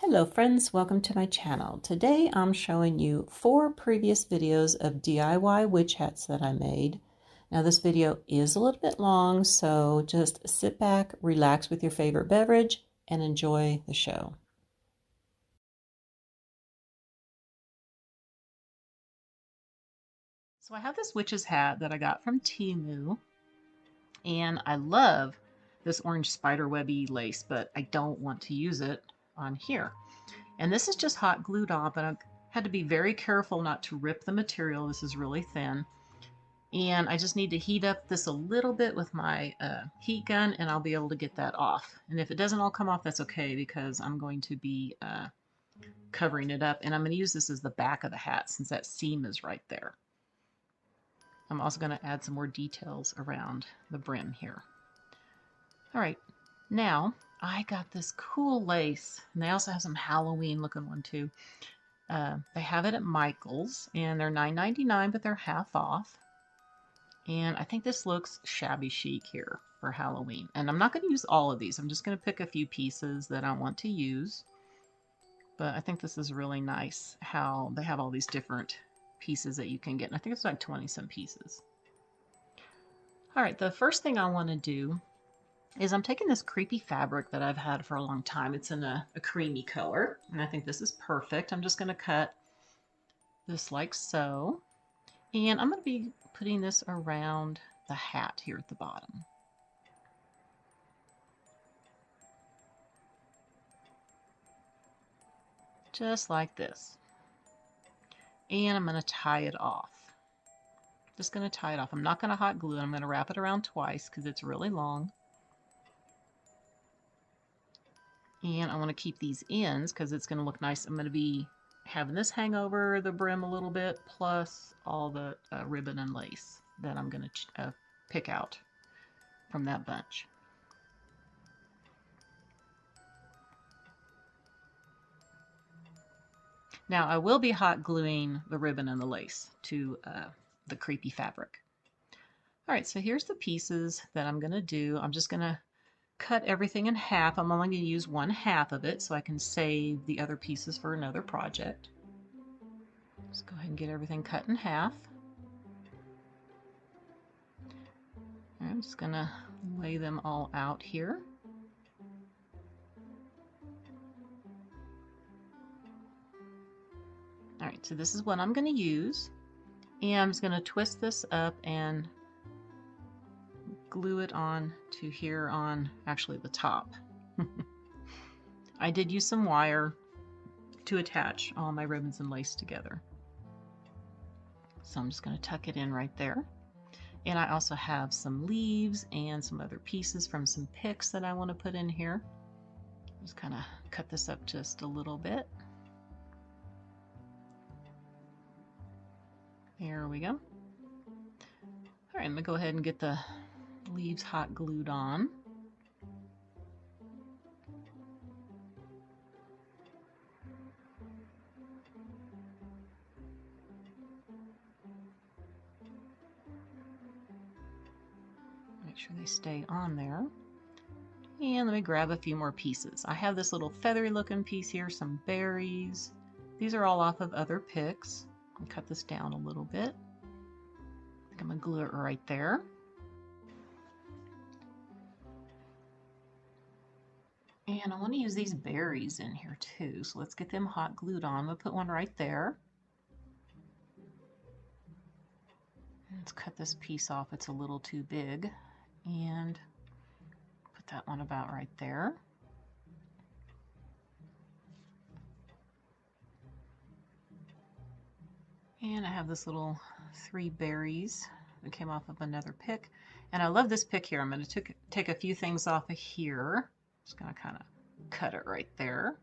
Hello friends, welcome to my channel. Today I'm showing you 4 previous videos of DIY witch hats that I made. Now this video is a little bit long, so just sit back, relax with your favorite beverage, and enjoy the show. So I have this witch's hat that I got from Temu, and I love this orange spiderwebby lace, but I don't want to use it on here. And this is just hot glued on, but I had to be very careful not to rip the material. This is really thin. And I just need to heat up this a little bit with my heat gun, and I'll be able to get that off. And if it doesn't all come off, that's okay, because I'm going to be covering it up. And I'm going to use this as the back of the hat since that seam is right there. I'm also going to add some more details around the brim here. All right, now I got this cool lace, and they also have some Halloween looking one too. They have it at Michael's, and they're $9.99, but they're half off. And I think this looks shabby chic here for Halloween. And I'm not going to use all of these. I'm just going to pick a few pieces that I want to use. But I think this is really nice how they have all these different pieces that you can get. And I think it's like 20 some pieces. All right, the first thing I want to do is I'm taking this creepy fabric that I've had for a long time. It's in a creamy color, and I think this is perfect. I'm just going to cut this like so. And I'm going to be putting this around the hat here at the bottom. Just like this. And I'm going to tie it off. Just going to tie it off. I'm not going to hot glue it. I'm going to wrap it around twice because it's really long. And I want to keep these ends because it's going to look nice. I'm going to be having this hang over the brim a little bit, plus all the ribbon and lace that I'm going to pick out from that bunch. Now I will be hot gluing the ribbon and the lace to the creepy fabric. All right, so here's the pieces that I'm going to do. I'm just going to cut everything in half. I'm only going to use 1/2 of it so I can save the other pieces for another project. Just go ahead and get everything cut in half. I'm just going to lay them all out here. All right, so this is what I'm going to use. And I'm just going to twist this up and glue it on to here on actually the top. I did use some wire to attach all my ribbons and lace together. So I'm just going to tuck it in right there. And I also have some leaves and some other pieces from some picks that I want to put in here. Just kind of cut this up just a little bit. There we go. All right, I'm going to go ahead and get the leaves hot glued on. Make sure they stay on there. And let me grab a few more pieces. I have this little feathery looking piece here, some berries. These are all off of other picks. I'll cut this down a little bit. I think I'm going to glue it right there. And I want to use these berries in here too, so let's get them hot glued on. I'm going to put one right there. Let's cut this piece off, it's a little too big. And put that one about right there. And I have this little 3 berries that came off of another pick. And I love this pick here. I'm going to take a few things off of here. Just going to kind of cut it right there.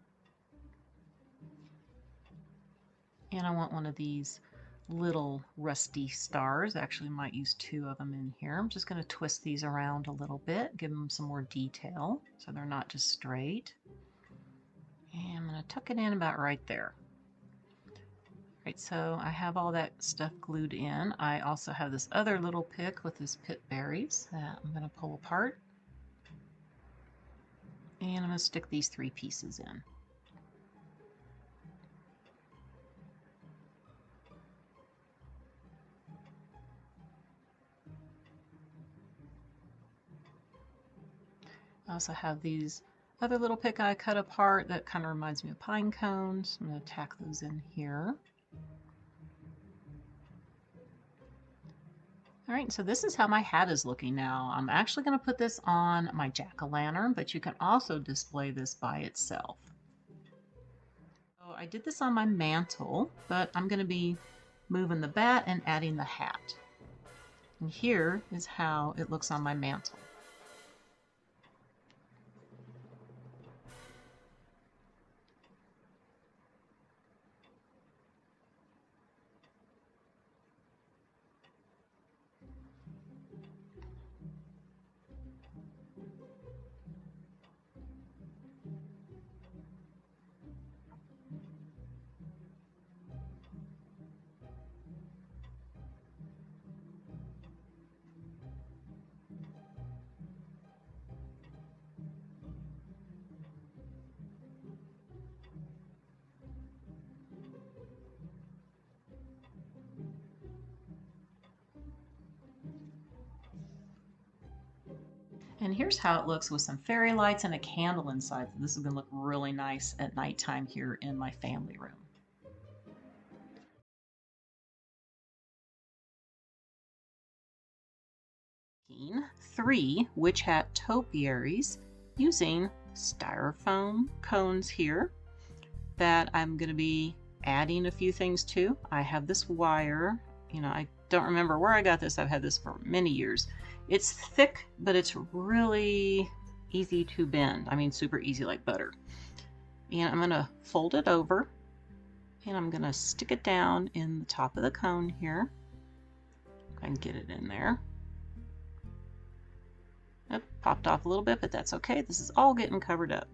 And I want one of these little rusty stars. Actually might use 2 of them in here. I'm just going to twist these around a little bit, give them some more detail so they're not just straight. And I'm going to tuck it in about right there. Right, so I have all that stuff glued in. I also have this other little pick with this pit berries that I'm going to pull apart. And I'm going to stick these 3 pieces in. I also have these other little pick I cut apart that kind of reminds me of pine cones. I'm going to tack those in here. All right, so this is how my hat is looking now. I'm actually going to put this on my jack-o'-lantern, but you can also display this by itself. So I did this on my mantle, but I'm going to be moving the bat and adding the hat. And here is how it looks on my mantle. And here's how it looks with some fairy lights and a candle inside. This is going to look really nice at nighttime here in my family room. Making 3 witch hat topiaries using styrofoam cones here that I'm going to be adding a few things to. I have this wire, I don't remember where I got this. I've had this for many years. It's thick, but it's really easy to bend. I mean, super easy like butter. And I'm going to fold it over and I'm going to stick it down in the top of the cone here. I can get it in there. It popped off a little bit, but that's okay. This is all getting covered up.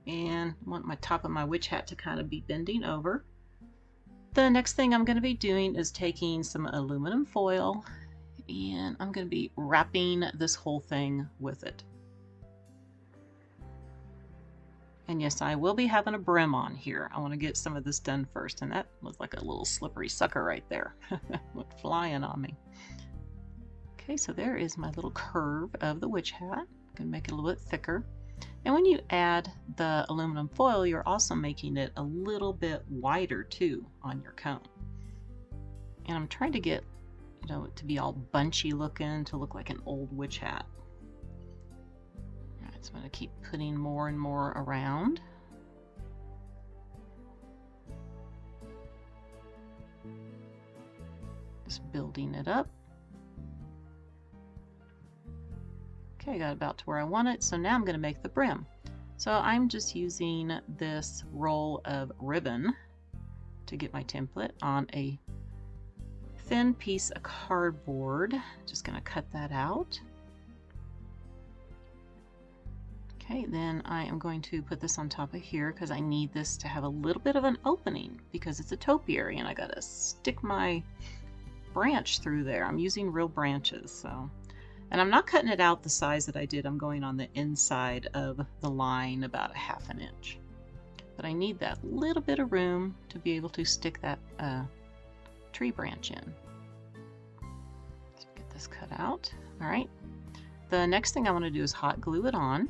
And I want my top of my witch hat to kind of be bending over. The next thing I'm going to be doing is taking some aluminum foil and I'm going to be wrapping this whole thing with it. And yes, I will be having a brim on here. I want to get some of this done first, and that was like a little slippery sucker right there. Went flying on me. Okay, so there is my little curve of the witch hat. I'm going to make it a little bit thicker. And when you add the aluminum foil, you're also making it a little bit wider too on your cone. And I'm trying to get to be all bunchy looking, to look like an old witch hat. All right, so I'm going to keep putting more and more around. Just building it up. Okay, I got about to where I want it, so now I'm going to make the brim. So I'm just using this roll of ribbon to get my template on a thin piece of cardboard. Just going to cut that out. Okay, then I am going to put this on top of here because I need this to have a little bit of an opening because it's a topiary and I got to stick my branch through there. I'm using real branches, so. And I'm not cutting it out the size that I did. I'm going on the inside of the line about a ½ inch. But I need that little bit of room to be able to stick that tree branch in. So get this cut out. All right. The next thing I want to do is hot glue it on.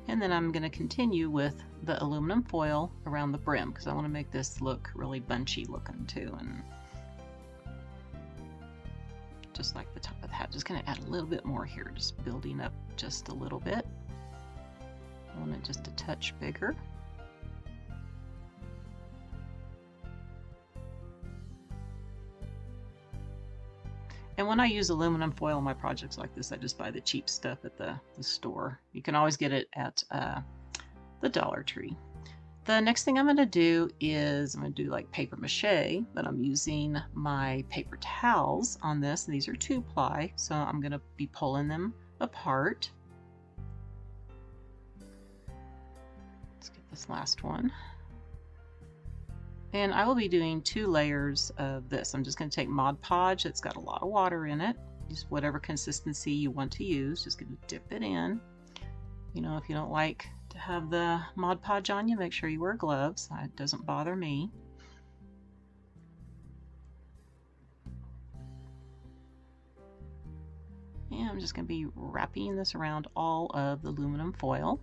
And then I'm going to continue with the aluminum foil around the brim because I want to make this look really bunchy looking too. And just like the top of the hat, just going to add a little bit more here, just building up just a little bit. I want it just a touch bigger. And when I use aluminum foil in my projects like this, I just buy the cheap stuff at the store. You can always get it at the Dollar Tree. The next thing I'm going to do is I'm going to do like paper mache, but I'm using my paper towels on this. These are 2-ply, so I'm going to be pulling them apart. Let's get this last one. And I will be doing 2 layers of this. I'm just going to take Mod Podge. It's got a lot of water in it. Just whatever consistency you want to use. Just going to dip it in. You know, if you don't like to have the Mod Podge on you, make sure you wear gloves. It doesn't bother me. And I'm I'm just going to be wrapping this around all of the aluminum foil.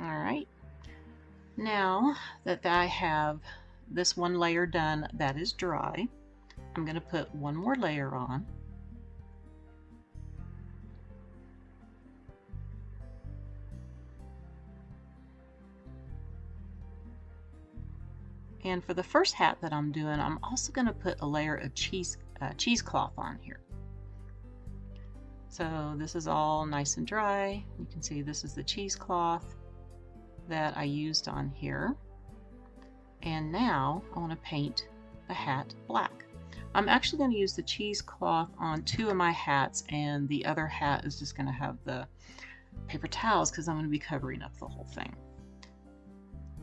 Alright, now that I have this one layer done that is dry, I'm going to put one more layer on. And for the first hat that I'm doing, I'm also going to put a layer of cheesecloth on here. So this is all nice and dry. You can see this is the cheesecloth that I used on here. And now I want to paint the hat black. I'm actually going to use the cheesecloth on two of my hats, and the other hat is just going to have the paper towels because I'm going to be covering up the whole thing.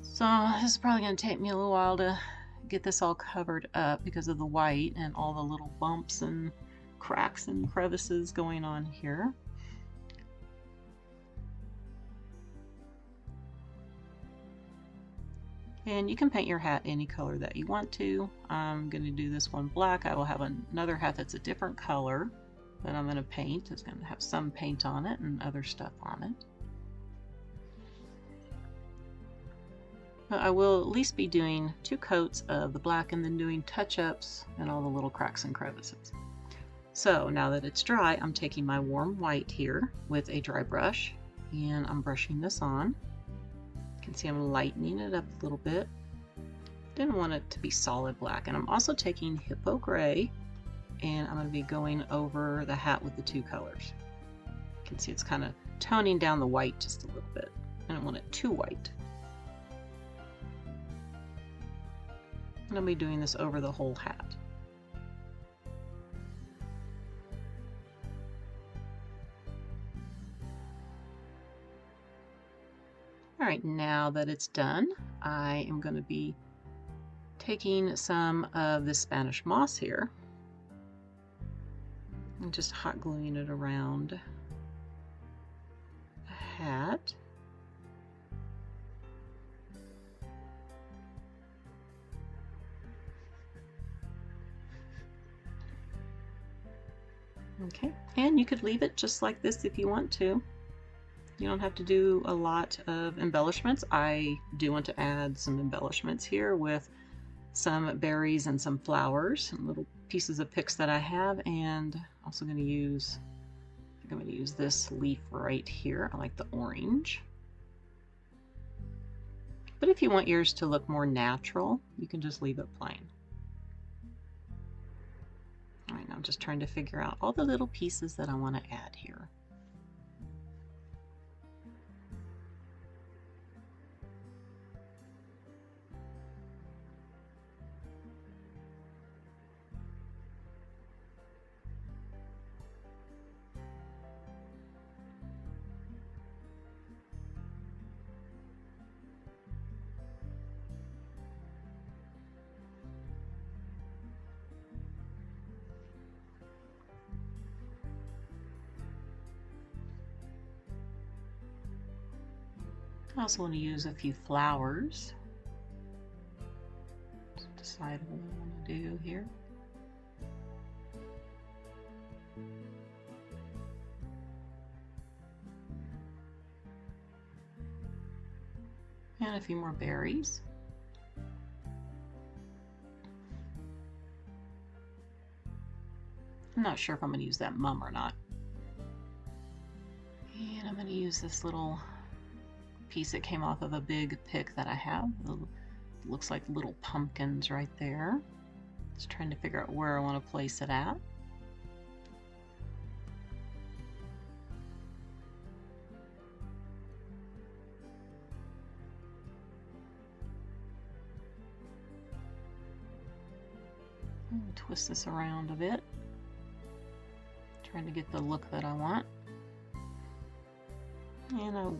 So this is probably going to take me a little while to get this all covered up because of the white and all the little bumps and cracks and crevices going on here. And you can paint your hat any color that you want to. I'm going to do this one black. I will have another hat that's a different color that I'm going to paint. It's going to have some paint on it and other stuff on it. But I will at least be doing 2 coats of the black and then doing touch-ups and all the little cracks and crevices. So now that it's dry, I'm taking my warm white here with a dry brush and I'm brushing this on. You can see I'm lightening it up a little bit. Didn't want it to be solid black. And I'm also taking Hippo Gray and I'm going to be going over the hat with the 2 colors. You can see it's kind of toning down the white just a little bit. I don't want it too white. And I'll be doing this over the whole hat. Alright, now that it's done, I am going to be taking some of this Spanish moss here and just hot gluing it around the hat. Okay, and you could leave it just like this if you want to. You don't have to do a lot of embellishments. I do want to add some embellishments here with some berries and some flowers, some little pieces of picks that I have, and also going to use, I think I'm going to use this leaf right here. I like the orange. But if you want yours to look more natural, you can just leave it plain. All right, now I'm just trying to figure out all the little pieces that I want to add here. I also want to use a few flowers. Just decide what I want to do here. And a few more berries. I'm not sure if I'm going to use that mum or not. And I'm going to use this little piece that came off of a big pick that I have. It looks like little pumpkins right there. Just trying to figure out where I want to place it at. Twist this around a bit. Trying to get the look that I want. And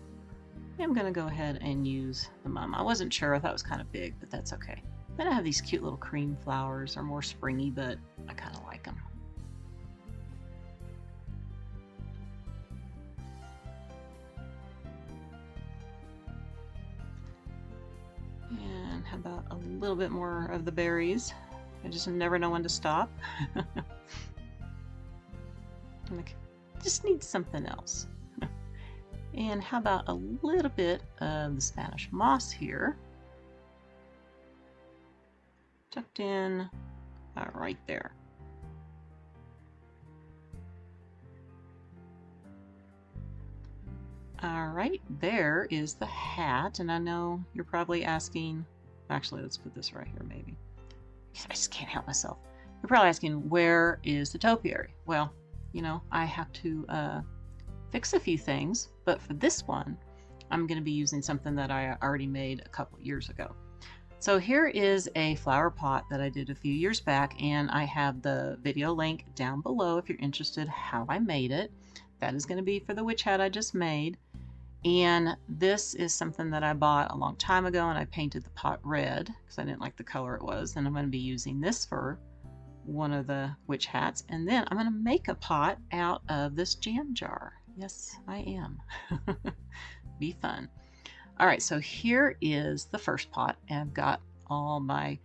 I'm going to go ahead and use the mum. I wasn't sure. I thought it was kind of big, but that's okay. Then I have these cute little cream flowers. They're more springy, but I kind of like them. And how about a little bit more of the berries? I just never know when to stop. Like, just need something else. And how about a little bit of the Spanish moss here? Tucked in right there. Alright, there is the hat, and I know you're probably asking, actually let's put this right here maybe. I just can't help myself. You're probably asking, where is the topiary? Well, you know, I have to fix a few things, but for this one, I'm going to be using something that I already made a couple years ago. So here is a flower pot that I did a few years back, and I have the video link down below if you're interested how I made it. That is going to be for the witch hat I just made. And this is something that I bought a long time ago, and I painted the pot red because I didn't like the color it was. And I'm going to be using this for one of the witch hats. And then I'm going to make a pot out of this jam jar. Yes, I am. Be fun. All right, so here is the first pot. And I've got all my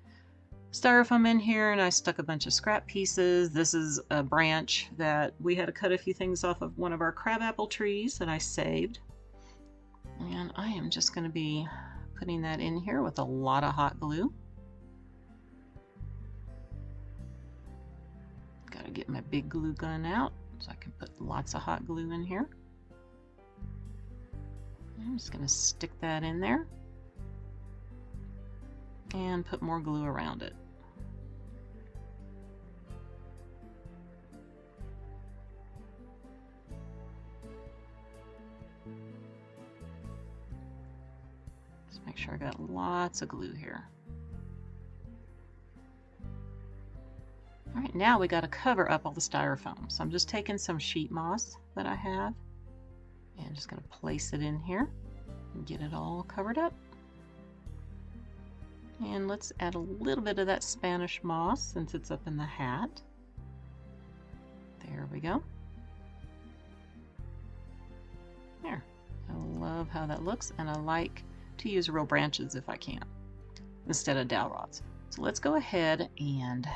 styrofoam in here, and I stuck a bunch of scrap pieces. This is a branch that we had to cut a few things off of one of our crabapple trees that I saved. And I am just going to be putting that in here with a lot of hot glue. Got to get my big glue gun out so I can put lots of hot glue in here. I'm just going to stick that in there and put more glue around it. Make sure I got lots of glue here. All right, now we got to cover up all the styrofoam. So I'm just taking some sheet moss that I have and just going to place it in here and get it all covered up. And let's add a little bit of that Spanish moss since it's up in the hat. There we go. There. I love how that looks, and I like to use real branches if I can instead of dowel rods. So let's go ahead and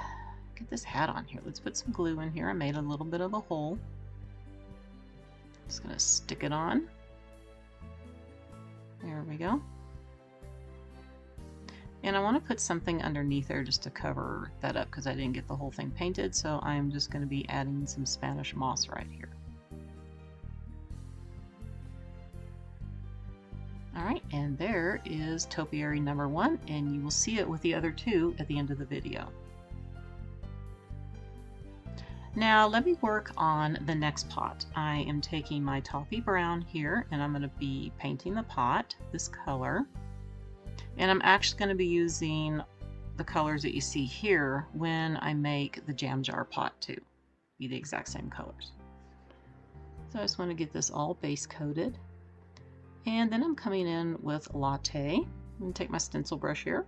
get this hat on here. Let's put some glue in here. I made a little bit of a hole. Just gonna stick it on. There we go. And I want to put something underneath there just to cover that up because I didn't get the whole thing painted, so I'm just going to be adding some Spanish moss right here. Alright, and there is topiary number 1, and you will see it with the other 2 at the end of the video. Now let me work on the next pot. I am taking my toffee brown here, and I'm going to be painting the pot this color. And I'm actually going to be using the colors that you see here when I make the jam jar pot too. Be the exact same colors. So I just want to get this all base coated. And then I'm coming in with latte. I'm going to take my stencil brush here.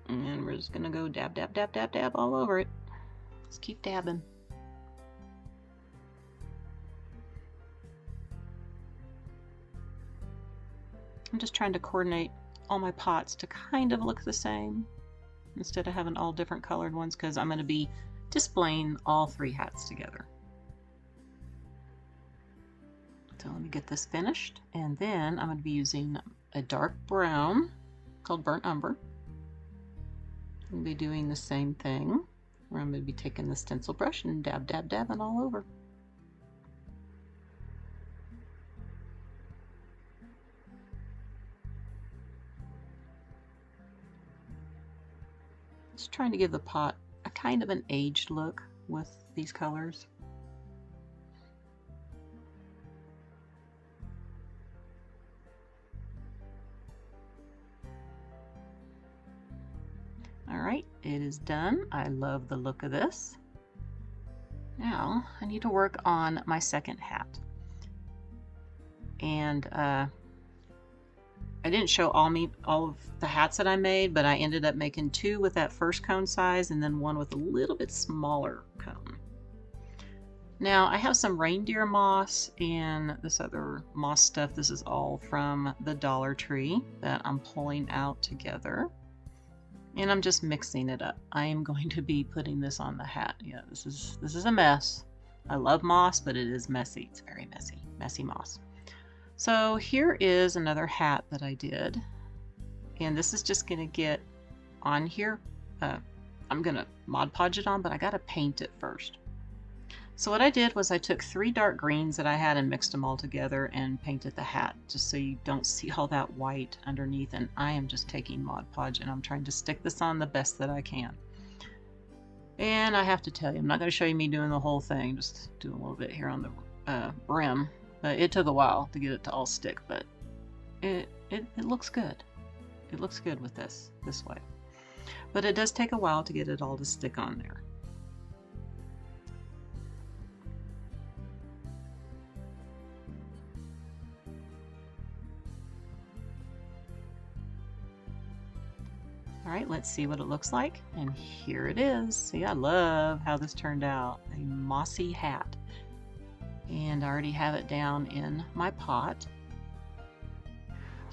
And we're just going to go dab, dab, dab, dab, dab all over it. Just keep dabbing. I'm just trying to coordinate all my pots to kind of look the same instead of having all different colored ones because I'm going to be displaying all 3 hats together. So let me get this finished, and then I'm going to be using a dark brown called Burnt Umber. I'm going to be doing the same thing where I'm going to be taking the stencil brush and dab, dab, dabbing all over. Just trying to give the pot a kind of an aged look with these colors. Alright, it is done. I love the look of this. Now I need to work on my second hat. And I didn't show all of the hats that I made, but I ended up making 2 with that first cone size and then 1 with a little bit smaller cone. Now I have some reindeer moss and this other moss stuff. This is all from the Dollar Tree that I'm pulling out together. And I'm just mixing it up. I am going to be putting this on the hat. Yeah, this is a mess. I love moss, but it is messy. It's very messy. Messy moss. So here is another hat that I did. And this is just going to get on here. I'm going to Mod Podge it on, but I got to paint it first. So what I did was I took 3 dark greens that I had and mixed them all together and painted the hat, just so you don't see all that white underneath. And I am just taking Mod Podge and I'm trying to stick this on the best that I can. And I have to tell you, I'm not going to show you me doing the whole thing, just do a little bit here on the brim. It took a while to get it to all stick, but it looks good. It looks good with this way. But it does take a while to get it all to stick on there. All right, let's see what it looks like. And here it is. See, I love how this turned out. A mossy hat. And I already have it down in my pot.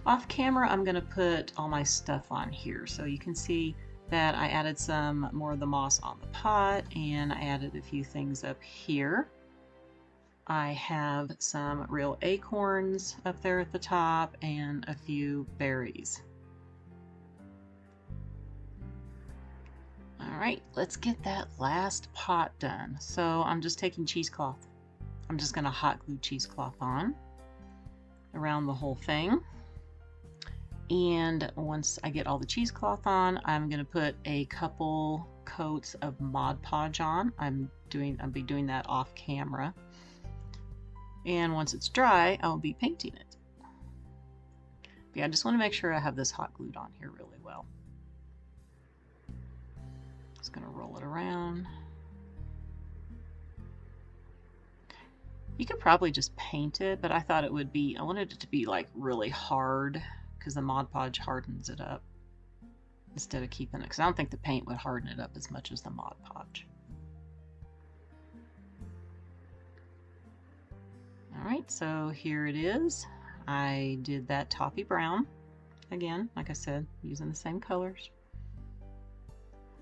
Off camera, I'm going to put all my stuff on here. So you can see that I added some more of the moss on the pot, and I added a few things up here. I have some real acorns up there at the top and a few berries. All right, let's get that last pot done. So I'm just taking cheesecloth. I'm just going to hot glue cheesecloth on around the whole thing. And once I get all the cheesecloth on, I'm going to put a couple coats of Mod Podge on. I'll be doing that off camera. And once it's dry, I'll be painting it. But yeah, I just want to make sure I have this hot glued on here really well. Just going to roll it around. You could probably just paint it, but I thought it would be, I wanted it to be like really hard because the Mod Podge hardens it up instead of keeping it, because I don't think the paint would harden it up as much as the Mod Podge. All right, so here it is. I did that toffee brown again, like I said, using the same colors.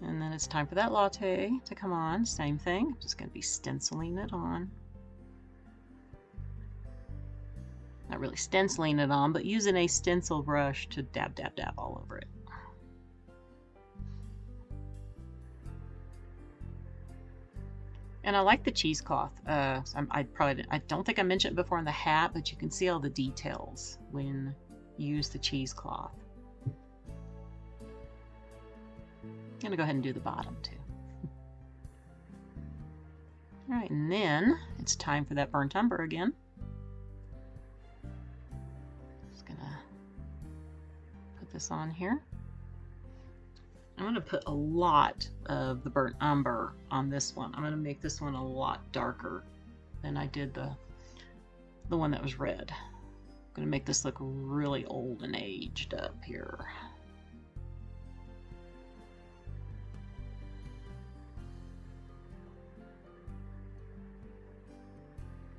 And then it's time for that latte to come on. Same thing. I'm just going to be stenciling it on. Not really stenciling it on, but using a stencil brush to dab, dab, dab all over it. And I like the cheesecloth. I don't think I mentioned it before in the hat, but you can see all the details when you use the cheesecloth. I'm gonna go ahead and do the bottom too. All right, and then it's time for that burnt umber again. Just gonna put this on here. I'm gonna put a lot of the burnt umber on this one. I'm gonna make this one a lot darker than I did the one that was red. I'm gonna make this look really old and aged up here.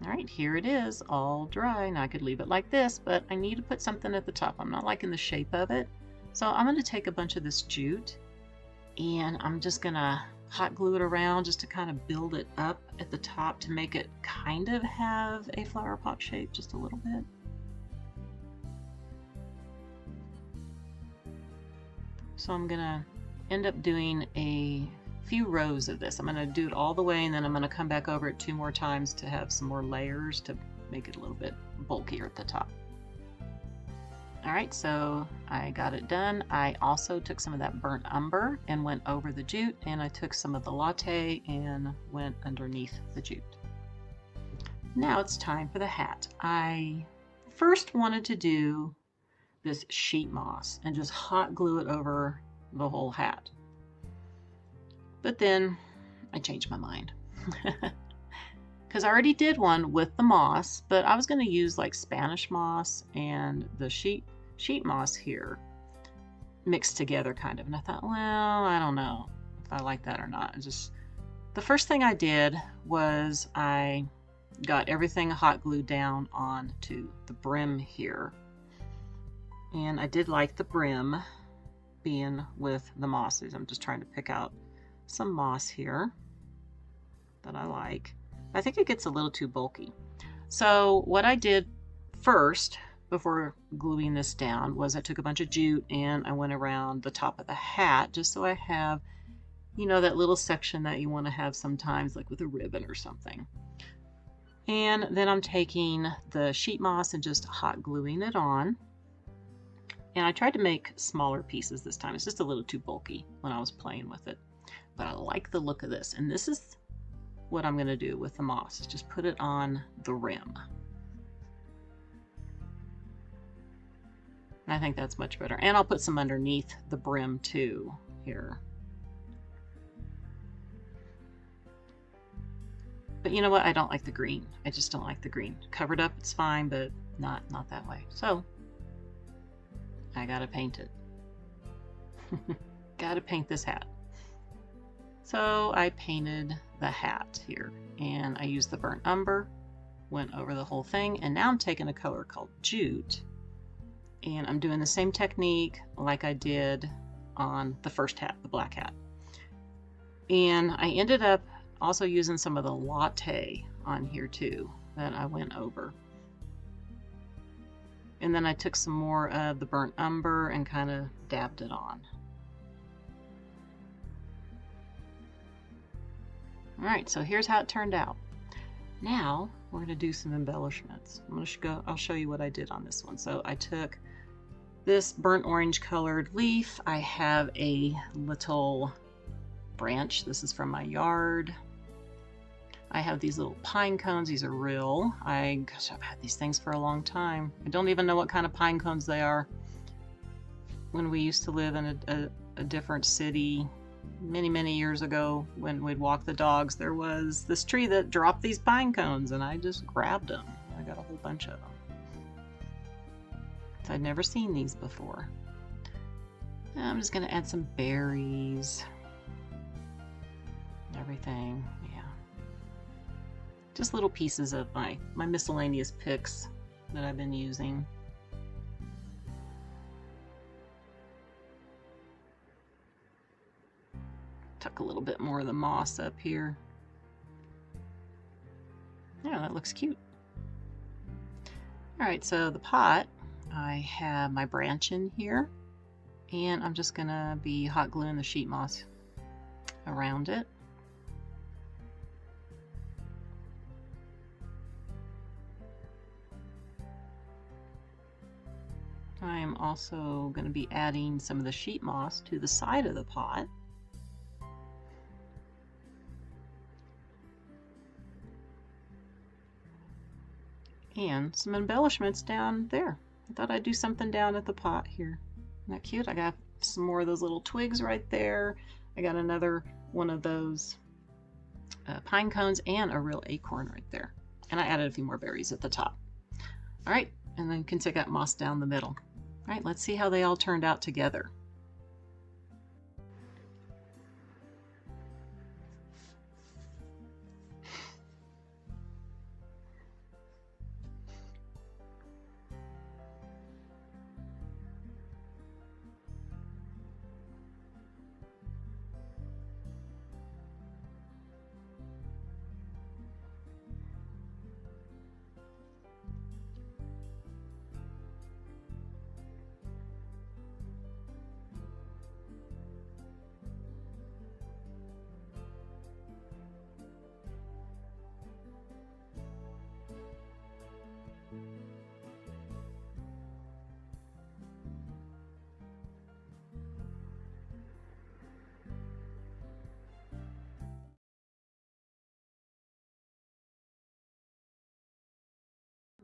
All right, here it is, all dry. Now I could leave it like this, but I need to put something at the top. I'm not liking the shape of it. So I'm gonna take a bunch of this jute and I'm just gonna hot glue it around just to kind of build it up at the top to make it kind of have a flower pot shape just a little bit. So I'm gonna end up doing a few rows of this. I'm going to do it all the way, and then I'm going to come back over it 2 more times to have some more layers to make it a little bit bulkier at the top. Alright, so I got it done. I also took some of that burnt umber and went over the jute, and I took some of the latte and went underneath the jute. Now it's time for the hat. I first wanted to do this sheet moss and just hot glue it over the whole hat. But then I changed my mind because I already did one with the moss, but I was going to use like Spanish moss and the sheet moss here mixed together kind of. And I thought, well, I don't know if I like that or not. the first thing I did was I got everything hot glued down onto the brim here. And I did like the brim being with the mosses. I'm just trying to pick out some moss here that I like. I think it gets a little too bulky. So what I did first before gluing this down was I took a bunch of jute and I went around the top of the hat just so I have, you know, that little section that you want to have sometimes, like with a ribbon or something. And then I'm taking the sheet moss and just hot gluing it on. And I tried to make smaller pieces this time. It's just a little too bulky when I was playing with it. But I like the look of this. And this is what I'm going to do with the moss, is just put it on the rim. And I think that's much better. And I'll put some underneath the brim too here. But you know what? I don't like the green. I just don't like the green. Covered up, it's fine, but not that way. So I gotta paint it. Gotta paint this hat. So I painted the hat here, and I used the burnt umber, went over the whole thing, and now I'm taking a color called jute, and I'm doing the same technique like I did on the first hat, the black hat. And I ended up also using some of the latte on here too that I went over. And then I took some more of the burnt umber and kind of dabbed it on. Alright, so here's how it turned out. Now we're going to do some embellishments. I'll show you what I did on this one. So I took this burnt orange colored leaf. I have a little branch. This is from my yard. I have these little pine cones. These are real. Gosh, I've had these things for a long time. I don't even know what kind of pine cones they are. When we used to live in a different city many years ago, when we'd walk the dogs, there was this tree that dropped these pine cones, and I just grabbed them. I got a whole bunch of them. So I'd never seen these before. Now I'm just going to add some berries. Everything, yeah. Just little pieces of my miscellaneous picks that I've been using. Tuck a little bit more of the moss up here. Yeah, that looks cute. Alright, so the pot, I have my branch in here, and I'm just gonna be hot gluing the sheet moss around it. I'm also going to be adding some of the sheet moss to the side of the pot. And some embellishments down there. I thought I'd do something down at the pot here. Isn't that cute? I got some more of those little twigs right there. I got another one of those pine cones and a real acorn right there. And I added a few more berries at the top. All right, and then you can take that moss down the middle. All right, let's see how they all turned out together.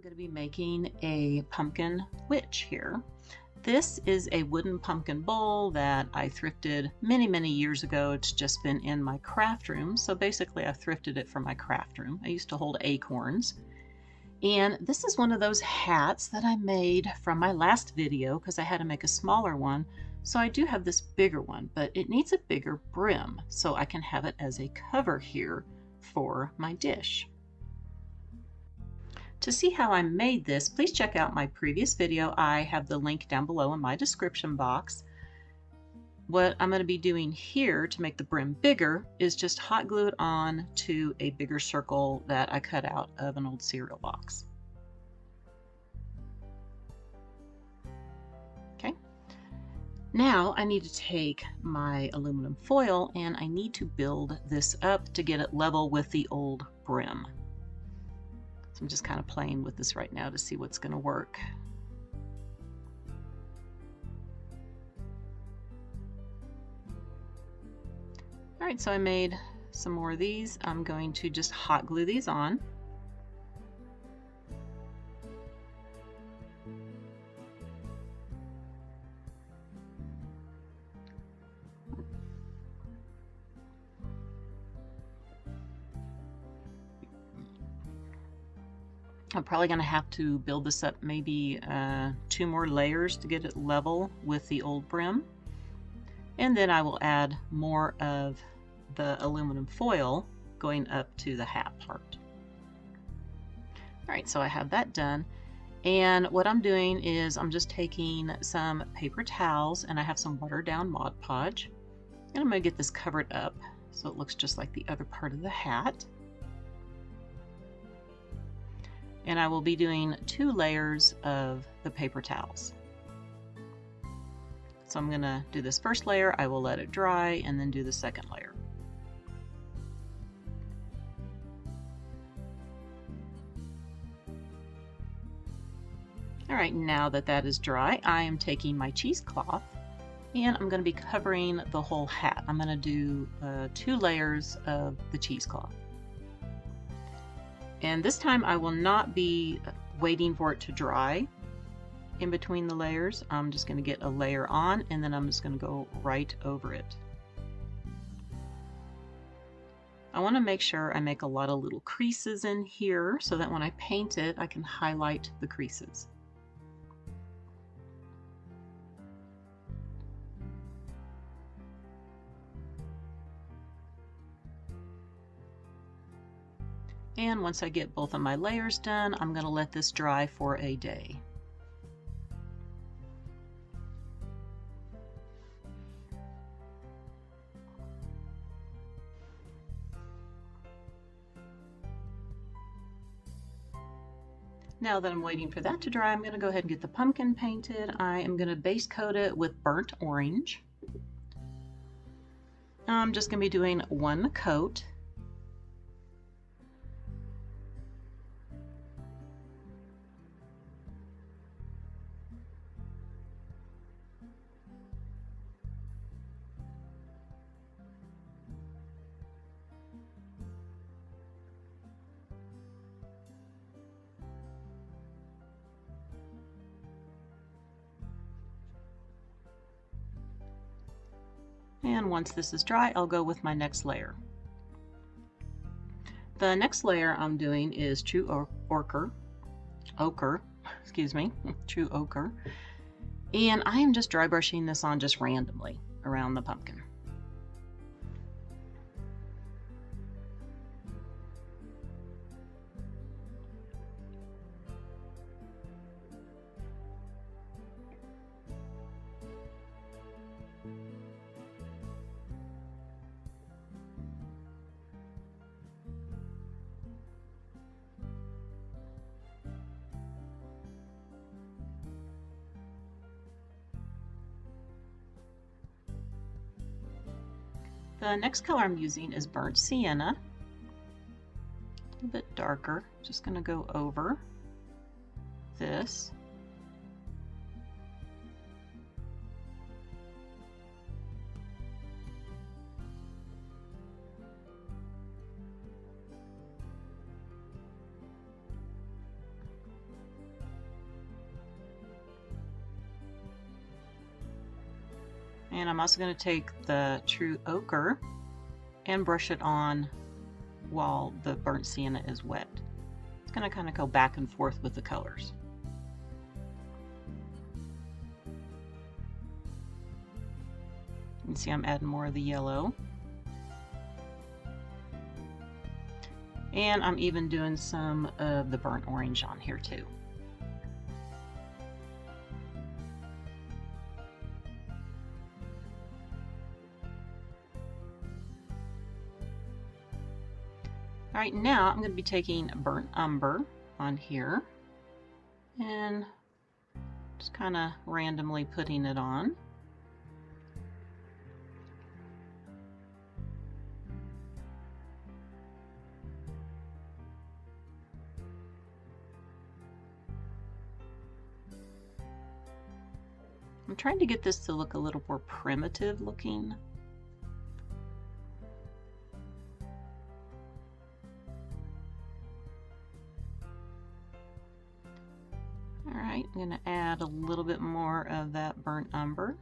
I'm going to be making a pumpkin witch here. This is a wooden pumpkin bowl that I thrifted many years ago. It's just been in my craft room. So basically I thrifted it from my craft room. I used to hold acorns. And this is one of those hats that I made from my last video because I had to make a smaller one So I do have this bigger one, but it needs a bigger brim so I can have it as a cover here for my dish. To see how I made this, please check out my previous video. I have the link down below in my description box. What I'm going to be doing here to make the brim bigger is just hot glue it on to a bigger circle that I cut out of an old cereal box. Okay. Now I need to take my aluminum foil and I need to build this up to get it level with the old brim. So I'm just kind of playing with this right now to see what's going to work. All right, so I made some more of these. I'm going to just hot glue these on. I'm probably going to have to build this up maybe 2 more layers to get it level with the old brim. And then I will add more of the aluminum foil going up to the hat part. All right, so I have that done. And what I'm doing is I'm just taking some paper towels and I have some watered down Mod Podge. And I'm going to get this covered up so it looks just like the other part of the hat. And I will be doing 2 layers of the paper towels. So I'm going to do this first layer, I will let it dry, and then do the second layer. All right, now that that is dry, I am taking my cheesecloth and I'm going to be covering the whole hat. I'm going to do 2 layers of the cheesecloth. And this time I will not be waiting for it to dry in between the layers. I'm just going to get a layer on and then I'm just going to go right over it. I want to make sure I make a lot of little creases in here so that when I paint it I can highlight the creases. And once I get both of my layers done, I'm going to let this dry for a day. Now that I'm waiting for that to dry, I'm going to go ahead and get the pumpkin painted. I am going to base coat it with burnt orange. I'm just going to be doing 1 coat. And once this is dry, I'll go with my next layer. The next layer I'm doing is True Ochre, True Ochre. And I am just dry brushing this on just randomly around the pumpkin. The next color I'm using is Burnt Sienna, a little bit darker. Just going to go over this. And I'm also going to take the True Ochre and brush it on while the Burnt Sienna is wet. It's going to kind of go back and forth with the colors. can see I'm adding more of the yellow. And I'm even doing some of the burnt orange on here too. All right, now I'm going to be taking burnt umber on here and just kind of randomly putting it on. I'm trying to get this to look a little more primitive looking. Alright, I'm going to add a little bit more of that burnt umber.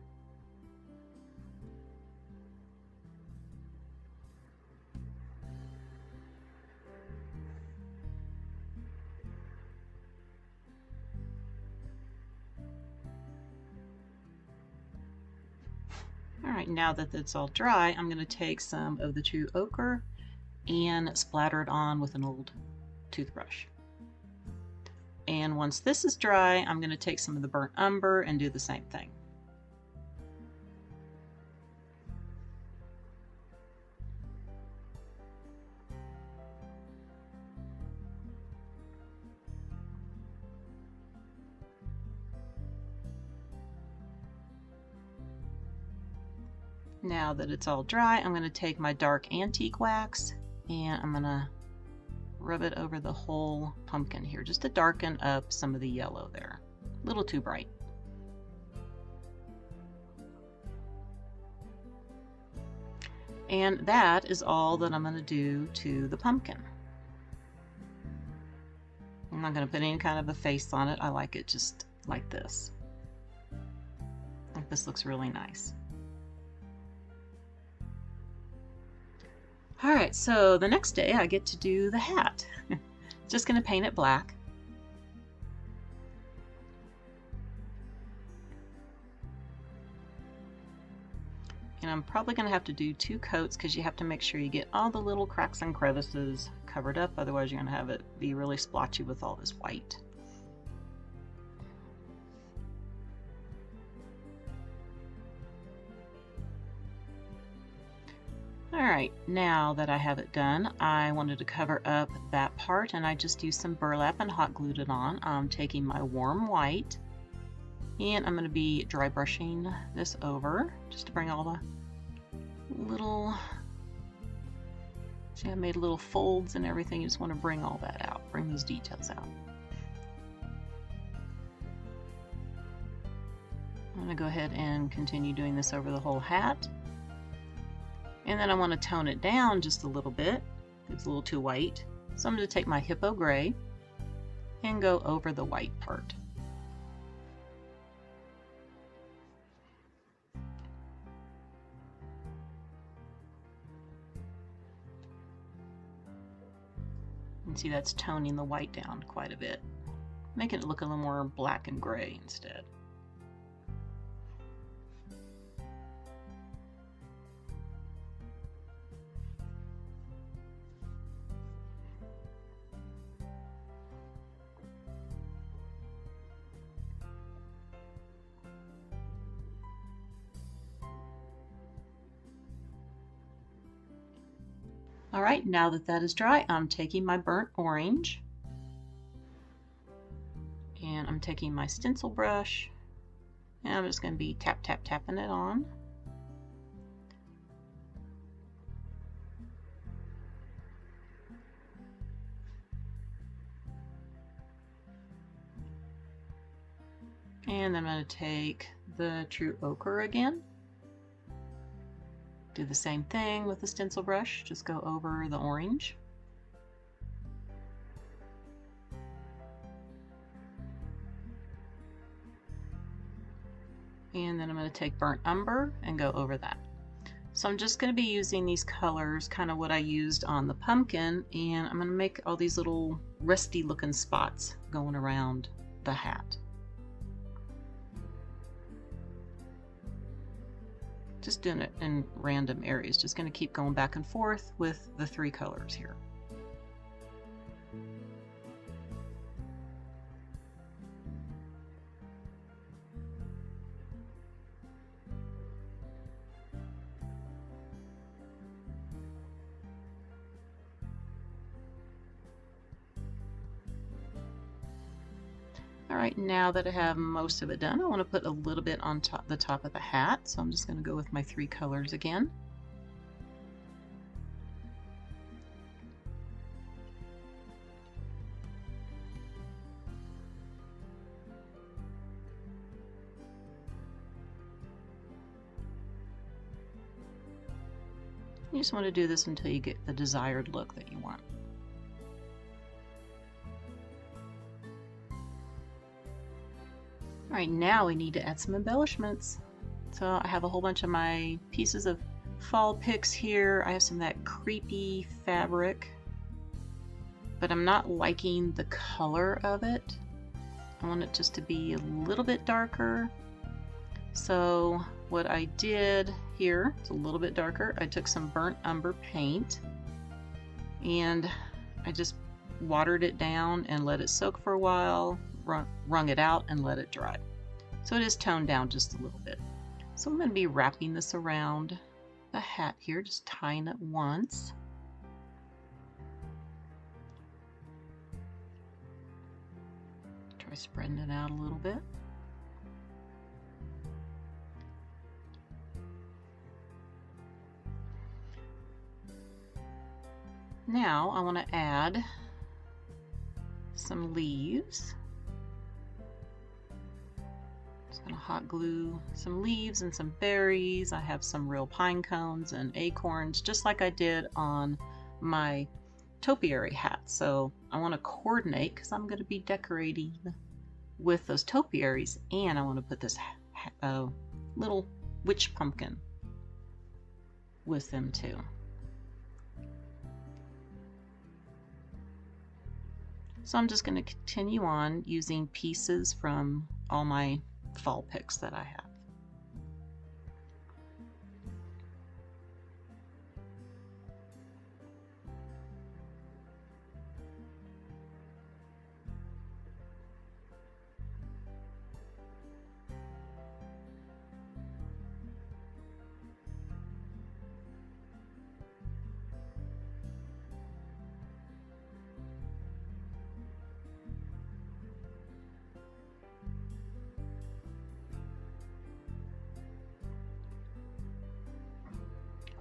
Alright, now that it's all dry, I'm going to take some of the true ochre and splatter it on with an old toothbrush. And once this is dry, I'm going to take some of the burnt umber and do the same thing. Now that it's all dry, I'm going to take my dark antique wax and I'm going to rub it over the whole pumpkin here just to darken up some of the yellow there. A little too bright. And that is all that I'm going to do to the pumpkin. I'm not going to put any kind of a face on it. I like it just like this. Like this looks really nice. Alright, so the next day I get to do the hat. Just going to paint it black. And I'm probably going to have to do 2 coats because you have to make sure you get all the little cracks and crevices covered up, otherwise you're going to have it be really splotchy with all this white. Alright, now that I have it done, I wanted to cover up that part and I just used some burlap and hot glued it on. I'm taking my warm white and I'm going to be dry brushing this over just to bring all the little, see I made little folds and everything. You just want to bring all that out, bring those details out. I'm going to go ahead and continue doing this over the whole hat. And then I want to tone it down just a little bit. It's a little too white. So I'm going to take my hippo gray and go over the white part. And see, that's toning the white down quite a bit, making it look a little more black and gray instead. Alright, now that that is dry, I'm taking my burnt orange and I'm taking my stencil brush and I'm just going to be tapping it on. And then I'm going to take the true ochre again. Do the same thing with the stencil brush, just go over the orange. And then I'm going to take burnt umber and go over that. So I'm just going to be using these colors, kind of what I used on the pumpkin, and I'm going to make all these little rusty looking spots going around the hat. just doing it in random areas. Just going to keep going back and forth with the 3 colors here. Alright, now that I have most of it done, I want to put a little bit on the top of the hat, so I'm just going to go with my 3 colors again. You just want to do this until you get the desired look that you want. Alright, now we need to add some embellishments. So I have a whole bunch of my pieces of fall picks here. I have some of that creepy fabric, but I'm not liking the color of it. I want it just to be a little bit darker. So what I did here, it's a little bit darker, I took some burnt umber paint and I just watered it down and let it soak for a while, wrung it out and let it dry. So it is toned down just a little bit. So I'm going to be wrapping this around the hat here, just tying it once. Try spreading it out a little bit. Now I want to add some leaves. Just going to hot glue some leaves and some berries. I have some real pine cones and acorns, just like I did on my topiary hat. So I want to coordinate because I'm going to be decorating with those topiaries, and I want to put this little witch pumpkin with them too. So I'm just going to continue on using pieces from all my fall picks that I have.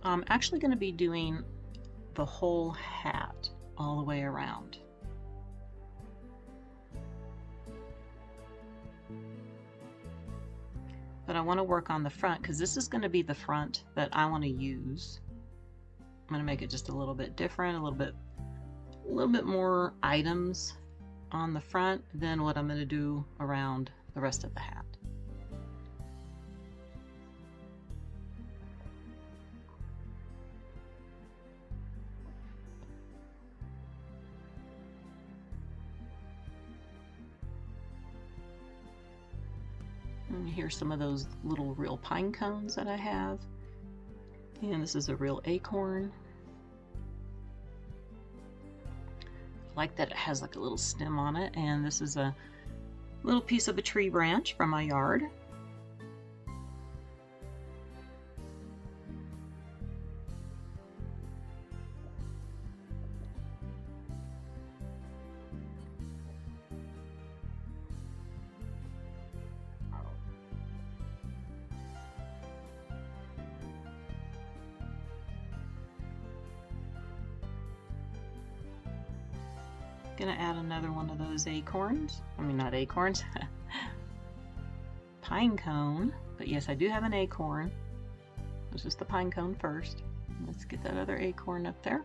I'm actually going to be doing the whole hat all the way around. But I want to work on the front because this is going to be the front that I want to use. I'm going to make it just a little bit different, a little bit more items on the front than what I'm going to do around the rest of the hat. And here's some of those little real pine cones that I have. And this is a real acorn. I like that it has like a little stem on it. And this is a little piece of a tree branch from my yard. Gonna add another one of those acorns. I mean, not acorns. Pine cone. But yes, I do have an acorn. This is the pine cone first. Let's get that other acorn up there.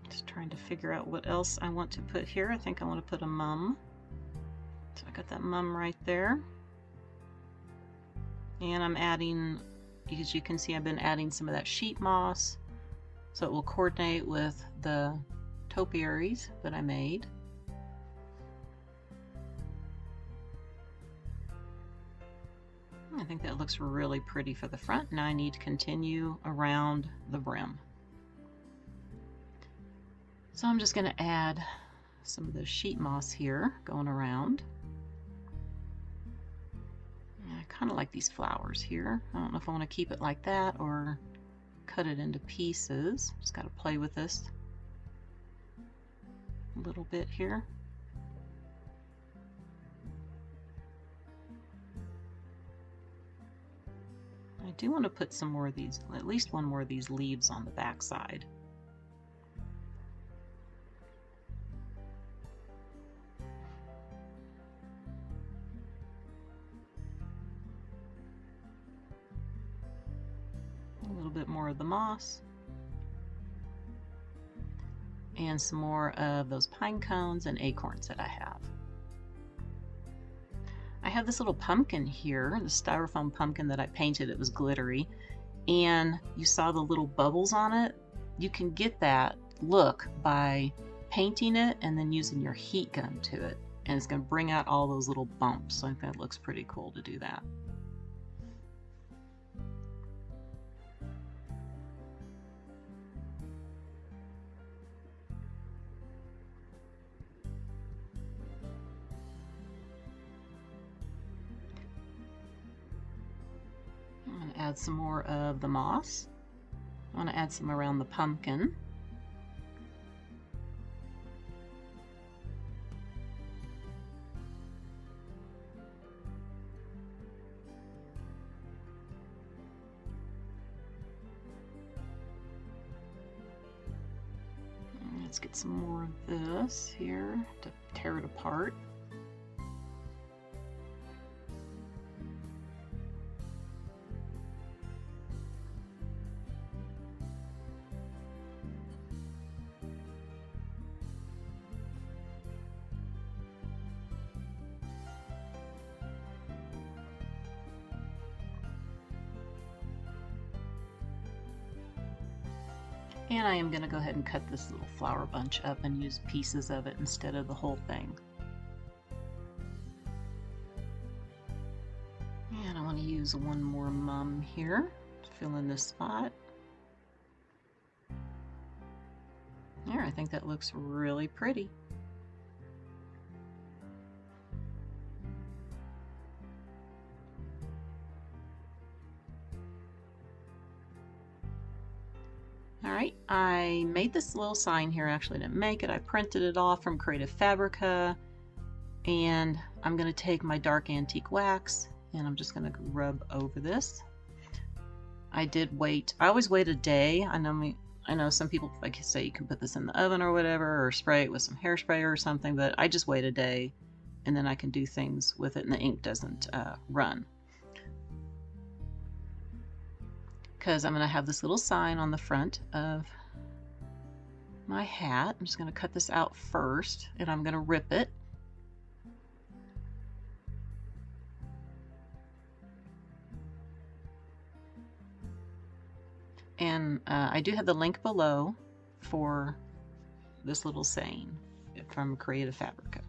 Just trying to figure out what else I want to put here. I think I want to put a mum. So I got that mum right there. And I'm adding, as you can see, I've been adding some of that sheet moss so it will coordinate with the topiaries that I made. I think that looks really pretty for the front. Now I need to continue around the brim. So I'm just going to add some of the sheet moss here going around. I kind of like these flowers here. I don't know if I want to keep it like that or cut it into pieces. Just got to play with this a little bit here. I do want to put some more of these, at least one more of these leaves on the back side. A little bit more of the moss. And some more of those pine cones and acorns that I have. I have this little pumpkin here, the styrofoam pumpkin that I painted. It was glittery, and you saw the little bubbles on it. You can get that look by painting it and then using your heat gun to it, and it's going to bring out all those little bumps. So I think that looks pretty cool to do that. I'm going to add some more of the moss. I want to add some around the pumpkin. Let's get some more of this here to tear it apart. And I am going to go ahead and cut this little flower bunch up and use pieces of it instead of the whole thing. And I want to use one more mum here to fill in this spot. There, I think that looks really pretty. Alright, I made this little sign here. Actually, I didn't make it. I printed it off from Creative Fabrica, and I'm going to take my dark antique wax and I'm just going to rub over this. I always wait a day. I know some people like say you can put this in the oven or whatever, or spray it with some hairspray or something, but I just wait a day and then I can do things with it and the ink doesn't run. Because I'm going to have this little sign on the front of my hat. I'm just going to cut this out first, and I'm going to rip it. And I do have the link below for this little saying from Creative Fabrica.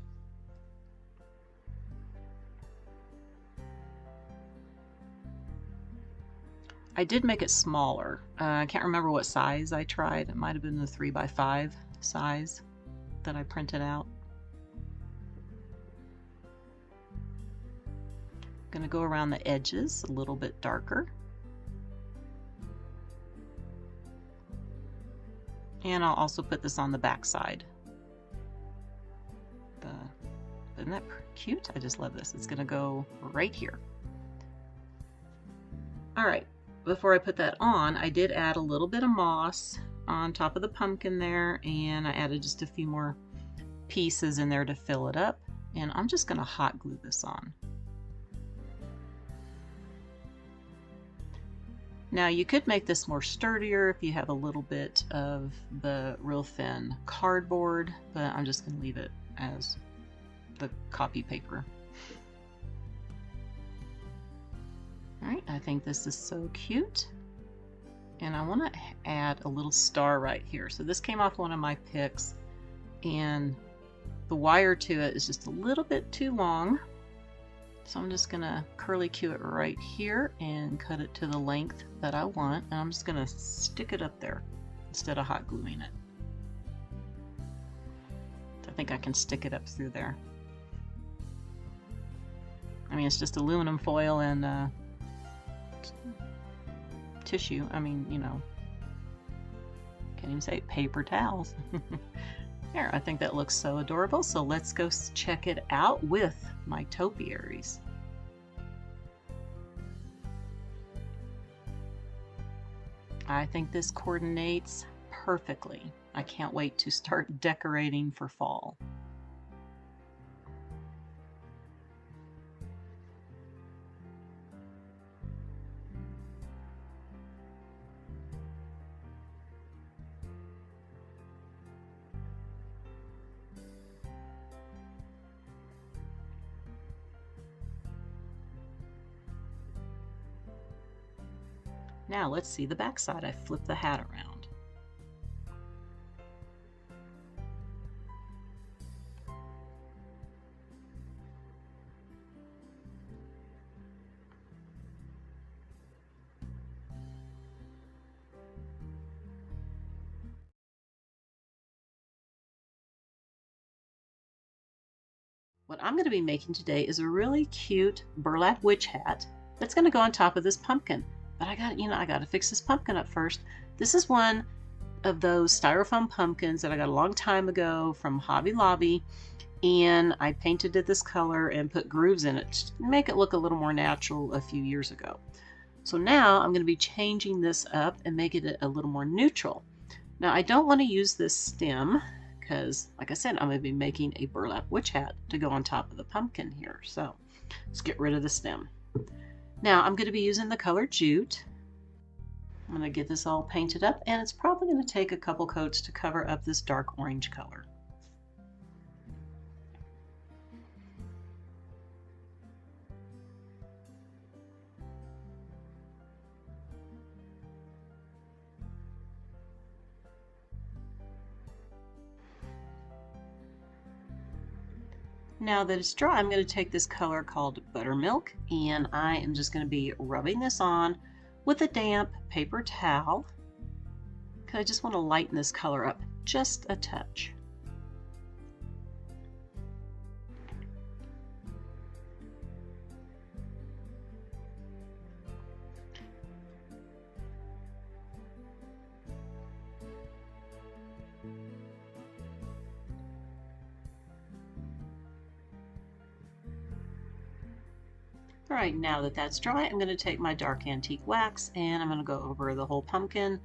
I did make it smaller. I can't remember what size I tried. It might have been the 3x5 size that I printed out. I'm going to go around the edges a little bit darker. And I'll also put this on the back side. Isn't that cute? I just love this. It's going to go right here. All right. Before I put that on, I did add a little bit of moss on top of the pumpkin there, and I added just a few more pieces in there to fill it up, and I'm just going to hot glue this on. Now you could make this more sturdier if you have a little bit of the real thin cardboard, but I'm just going to leave it as the copy paper. Alright, I think this is so cute, and I want to add a little star right here. So this came off one of my picks, and the wire to it is just a little bit too long, So I'm just gonna curly Q it right here and cut it to the length that I want. And I'm just gonna stick it up there instead of hot gluing it. I think I can stick it up through there. I mean, it's just aluminum foil and tissue. I mean, you know, can't even say paper towels. There, I think that looks so adorable. So let's go check it out with my topiaries. I think this coordinates perfectly. I can't wait to start decorating for fall. Now let's see the back side. I flip the hat around. What I'm going to be making today is a really cute burlap witch hat that's going to go on top of this pumpkin. But I got to fix this pumpkin up first. This is one of those styrofoam pumpkins that I got a long time ago from Hobby Lobby, and I painted it this color and put grooves in it to make it look a little more natural a few years ago. So now I'm going to be changing this up and making it a little more neutral. Now I don't want to use this stem because, like I said, I'm going to be making a burlap witch hat to go on top of the pumpkin here. So let's get rid of the stem. Now I'm going to be using the color jute. I'm going to get this all painted up, and it's probably going to take a couple coats to cover up this dark orange color. Now that it's dry, I'm going to take this color called Buttermilk, and I am just going to be rubbing this on with a damp paper towel because I just want to lighten this color up just a touch. All right, now that that's dry, I'm going to take my dark antique wax and I'm going to go over the whole pumpkin.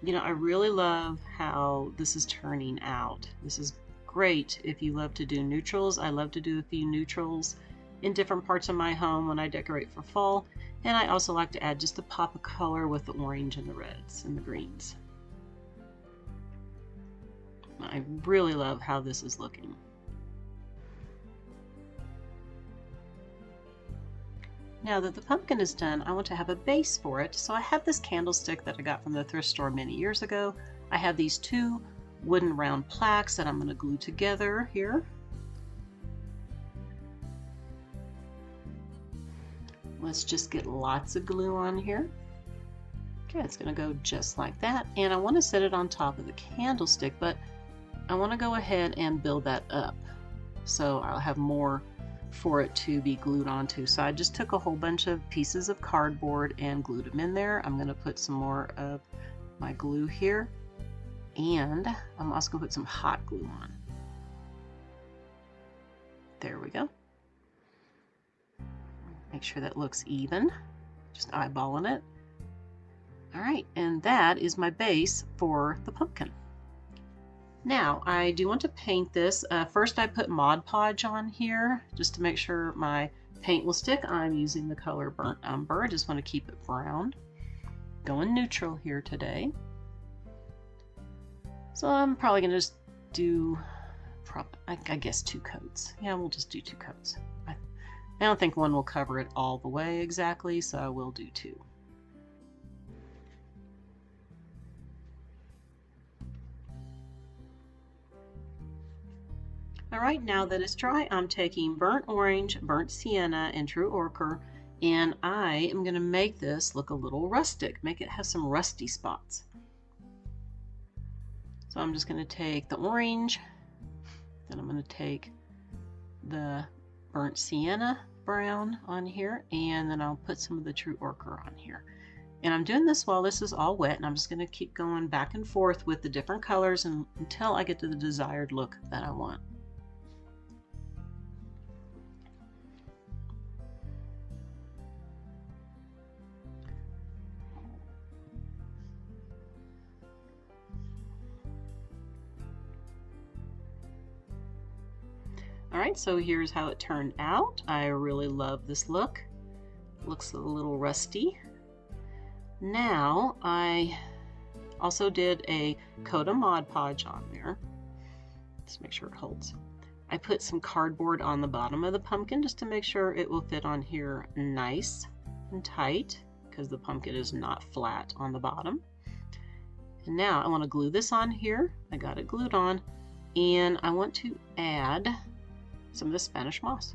You know, I really love how this is turning out. This is great if you love to do neutrals. I love to do a few neutrals in different parts of my home when I decorate for fall. And I also like to add just a pop of color with the orange and the reds and the greens. I really love how this is looking. Now that the pumpkin is done, I want to have a base for it. So I have this candlestick that I got from the thrift store many years ago. I have these two wooden round plaques that I'm going to glue together here. Let's just get lots of glue on here. Okay, it's going to go just like that. And I want to set it on top of the candlestick, but I want to go ahead and build that up so I'll have more for it to be glued onto. So I just took a whole bunch of pieces of cardboard and glued them in there. I'm going to put some more of my glue here, and I'm also going to put some hot glue on. There we go. Make sure that looks even, just eyeballing it. All right, and that is my base for the pumpkin. Now, I do want to paint this. First, I put Mod Podge on here just to make sure my paint will stick. I'm using the color Burnt Umber. I just want to keep it brown. Going neutral here today. So I'm probably going to just do, I guess, 2 coats. Yeah, we'll just do 2 coats. I don't think one will cover it all the way exactly, so I will do 2. All right, now that it's dry, I'm taking burnt orange, burnt sienna, and true ochre, and I am going to make this look a little rustic, make it have some rusty spots. So I'm just going to take the orange, then I'm going to take the burnt sienna brown on here, and then I'll put some of the true ochre on here. And I'm doing this while this is all wet, and I'm just going to keep going back and forth with the different colors until I get to the desired look that I want. Alright, so here's how it turned out. I really love this look. It looks a little rusty. Now, I also did a coat of Mod Podge on there. Just make sure it holds. I put some cardboard on the bottom of the pumpkin just to make sure it will fit on here nice and tight, because the pumpkin is not flat on the bottom. And now I want to glue this on here. I got it glued on, and I want to add some of the Spanish moss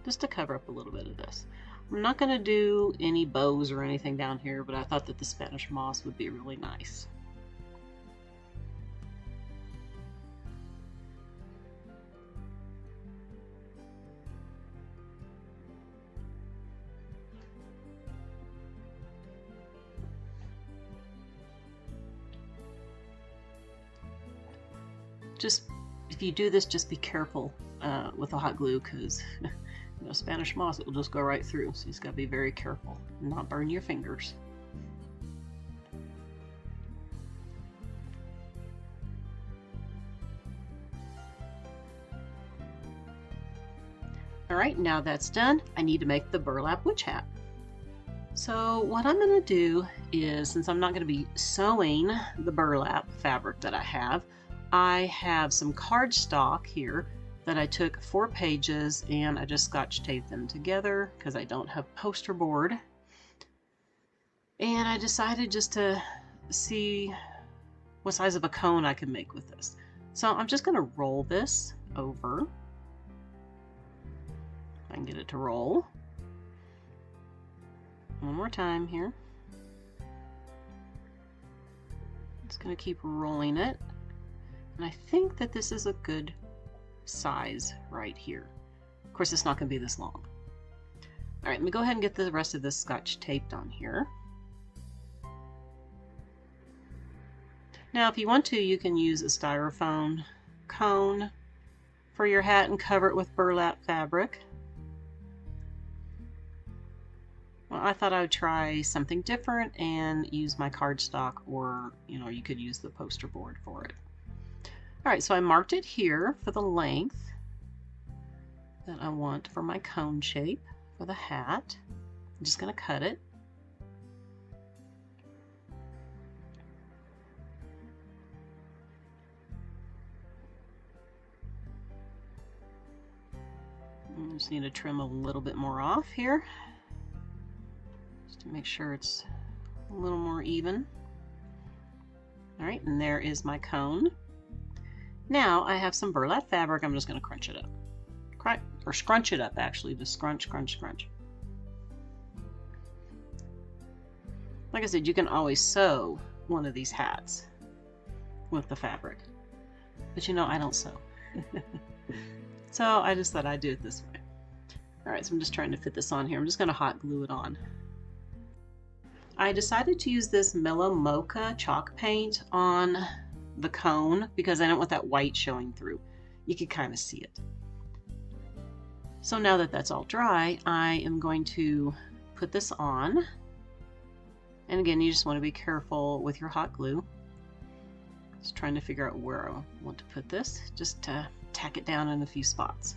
just to cover up a little bit of this. I'm not going to do any bows or anything down here, but I thought that the Spanish moss would be really nice. Just, if you do this, just be careful with the hot glue, because you know, Spanish moss, it will just go right through, so you just got to be very careful and not burn your fingers. Alright, now that's done, I need to make the burlap witch hat. So what I'm going to do is, since I'm not going to be sewing the burlap fabric that I have some cardstock here that I took 4 pages and I just scotch taped them together because I don't have poster board. And I decided just to see what size of a cone I could make with this. So I'm just going to roll this over. I can get it to roll. One more time here. Just going to keep rolling it. And I think that this is a good size right here. Of course, it's not going to be this long. All right, let me go ahead and get the rest of this scotch taped on here. Now, if you want to, you can use a styrofoam cone for your hat and cover it with burlap fabric. Well, I thought I would try something different and use my cardstock, or you could use the poster board for it. Alright, so I marked it here for the length that I want for my cone shape for the hat. I'm just going to cut it. I just need to trim a little bit more off here, just to make sure it's a little more even. Alright, and there is my cone. Now I have some burlap fabric. I'm just going to crunch it up. Or scrunch it up, actually. Just scrunch, crunch, scrunch. Like I said, you can always sew one of these hats with the fabric. But I don't sew. So I just thought I'd do it this way. Alright, so I'm just trying to fit this on here. I'm just going to hot glue it on. I decided to use this Mellow Mocha chalk paint on the cone because I don't want that white showing through. You can kind of see it. So now that that's all dry, I am going to put this on. And again, you just want to be careful with your hot glue. Just trying to figure out where I want to put this, just to tack it down in a few spots.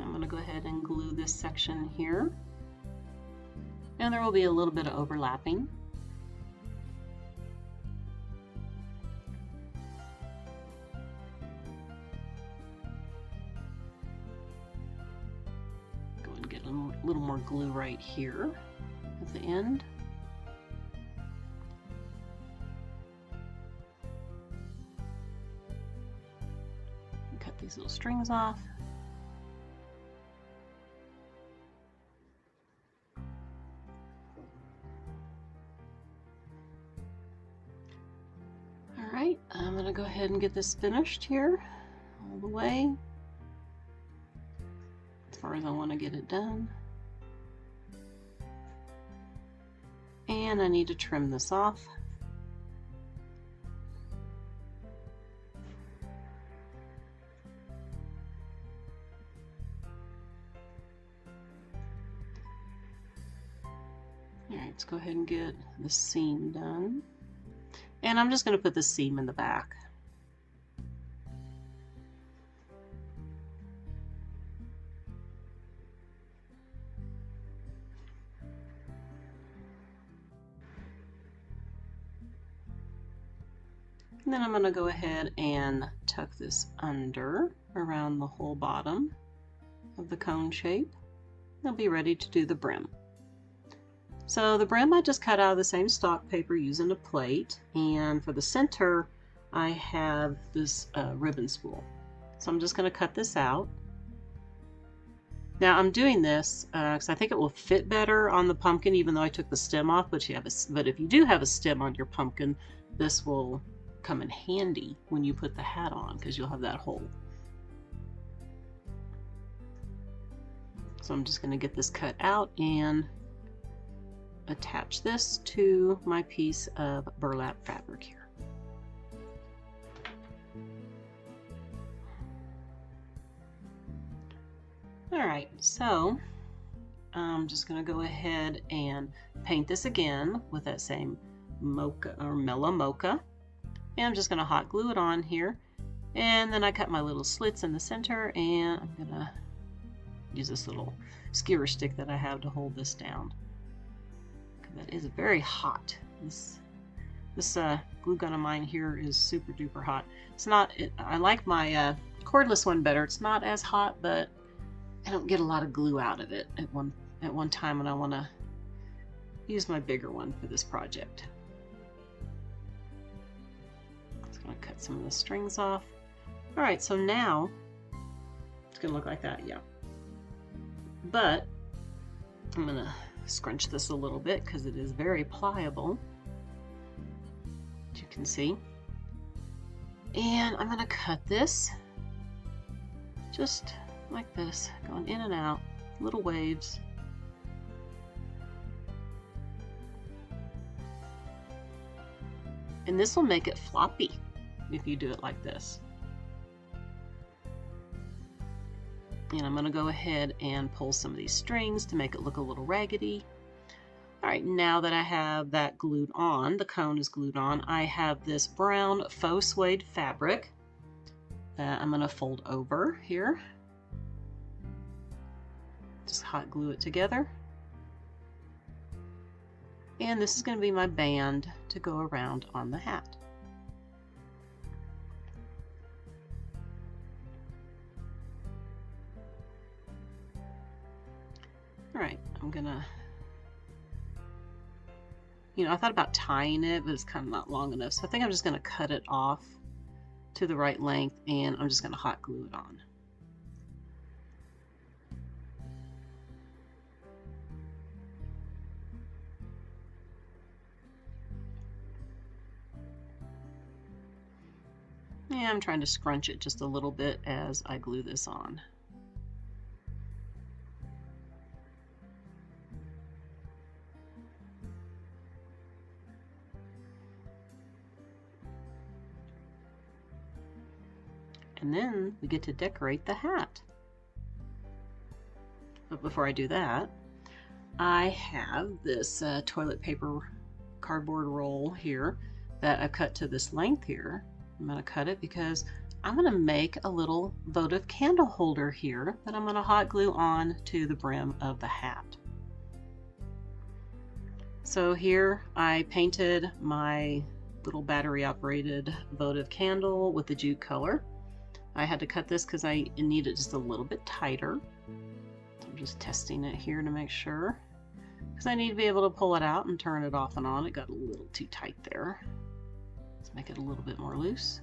I'm going to go ahead and glue this section here. And there will be a little bit of overlapping. a little more glue right here at the end. Cut these little strings off. Alright, I'm going to go ahead and get this finished here all the way as far as I want to get it done. And I need to trim this off. Alright, let's go ahead and get the seam done. And I'm just going to put the seam in the back. And then I'm going to go ahead and tuck this under around the whole bottom of the cone shape. I'll be ready to do the brim. So the brim I just cut out of the same stock paper using a plate, and for the center I have this ribbon spool. So I'm just going to cut this out. Now I'm doing this because I think it will fit better on the pumpkin, even though I took the stem off. But if you do have a stem on your pumpkin, this will come in handy when you put the hat on, because you'll have that hole. So I'm just going to get this cut out and attach this to my piece of burlap fabric here. Alright, so I'm just going to go ahead and paint this again with that same mocha or mellow mocha. And I'm just going to hot glue it on here. And then I cut my little slits in the center, and I'm going to use this little skewer stick that I have to hold this down. That is very hot. This glue gun of mine here is super duper hot. It's not. I like my cordless one better. It's not as hot, but I don't get a lot of glue out of it at one time, and I want to use my bigger one for this project. Just gonna cut some of the strings off. All right, so now it's gonna look like that, yeah. But I'm gonna scrunch this a little bit because it is very pliable, as you can see. And I'm going to cut this just like this, going in and out, little waves. And this will make it floppy if you do it like this. And I'm going to go ahead and pull some of these strings to make it look a little raggedy. Alright, now that I have that glued on, the cone is glued on, I have this brown faux suede fabric that I'm going to fold over here. Just hot glue it together. And this is going to be my band to go around on the hat. Alright, I'm gonna, I thought about tying it, but it's kind of not long enough. So I think I'm just gonna cut it off to the right length, and I'm just gonna hot glue it on. Yeah, I'm trying to scrunch it just a little bit as I glue this on. And then we get to decorate the hat. But before I do that, I have this toilet paper cardboard roll here that I've cut to this length here. I'm going to cut it because I'm going to make a little votive candle holder here that I'm going to hot glue on to the brim of the hat. So here I painted my little battery operated votive candle with the jute color. I had to cut this because I need it just a little bit tighter. I'm just testing it here to make sure, because I need to be able to pull it out and turn it off and on. It got a little too tight there. Let's make it a little bit more loose.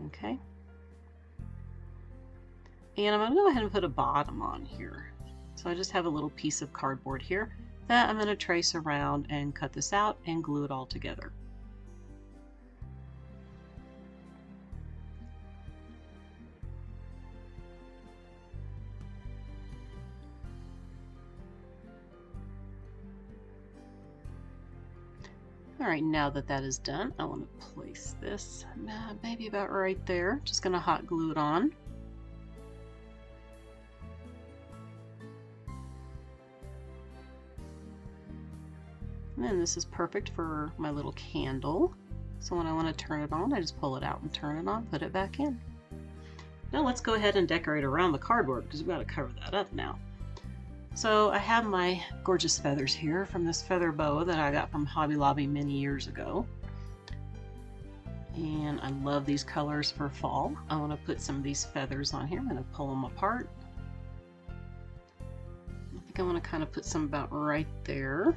Okay. And I'm going to go ahead and put a bottom on here. So I just have a little piece of cardboard here that I'm going to trace around and cut this out and glue it all together. Alright, now that that is done, I want to place this maybe about right there. Just going to hot glue it on. And then this is perfect for my little candle. So when I want to turn it on, I just pull it out and turn it on, put it back in. Now let's go ahead and decorate around the cardboard because we've got to cover that up now. So I have my gorgeous feathers here from this feather boa that I got from Hobby Lobby many years ago. And I love these colors for fall. I want to put some of these feathers on here. I'm going to pull them apart. I think I want to kind of put some about right there.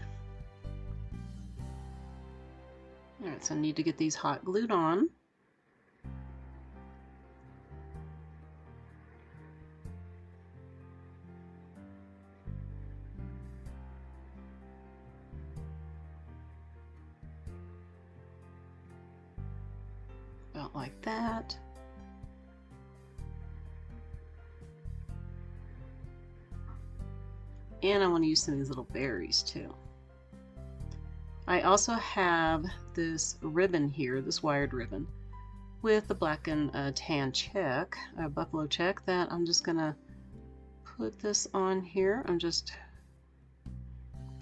Alright, so I need to get these hot glued on. About like that. And I want to use some of these little berries too. I also have this ribbon here, this wired ribbon, with the black and tan check, buffalo check, that I'm just going to put this on here. I'm just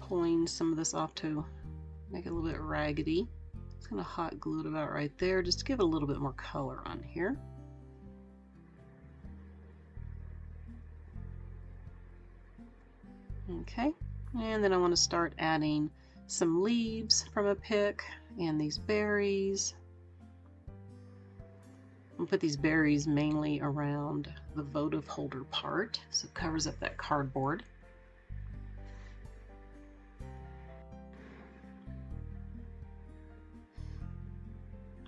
pulling some of this off to make it a little bit raggedy. Just going to hot glue it about right there just to give it a little bit more color on here. Okay, and then I want to start adding some leaves from a pick and these berries. I'll put these berries mainly around the votive holder part so it covers up that cardboard.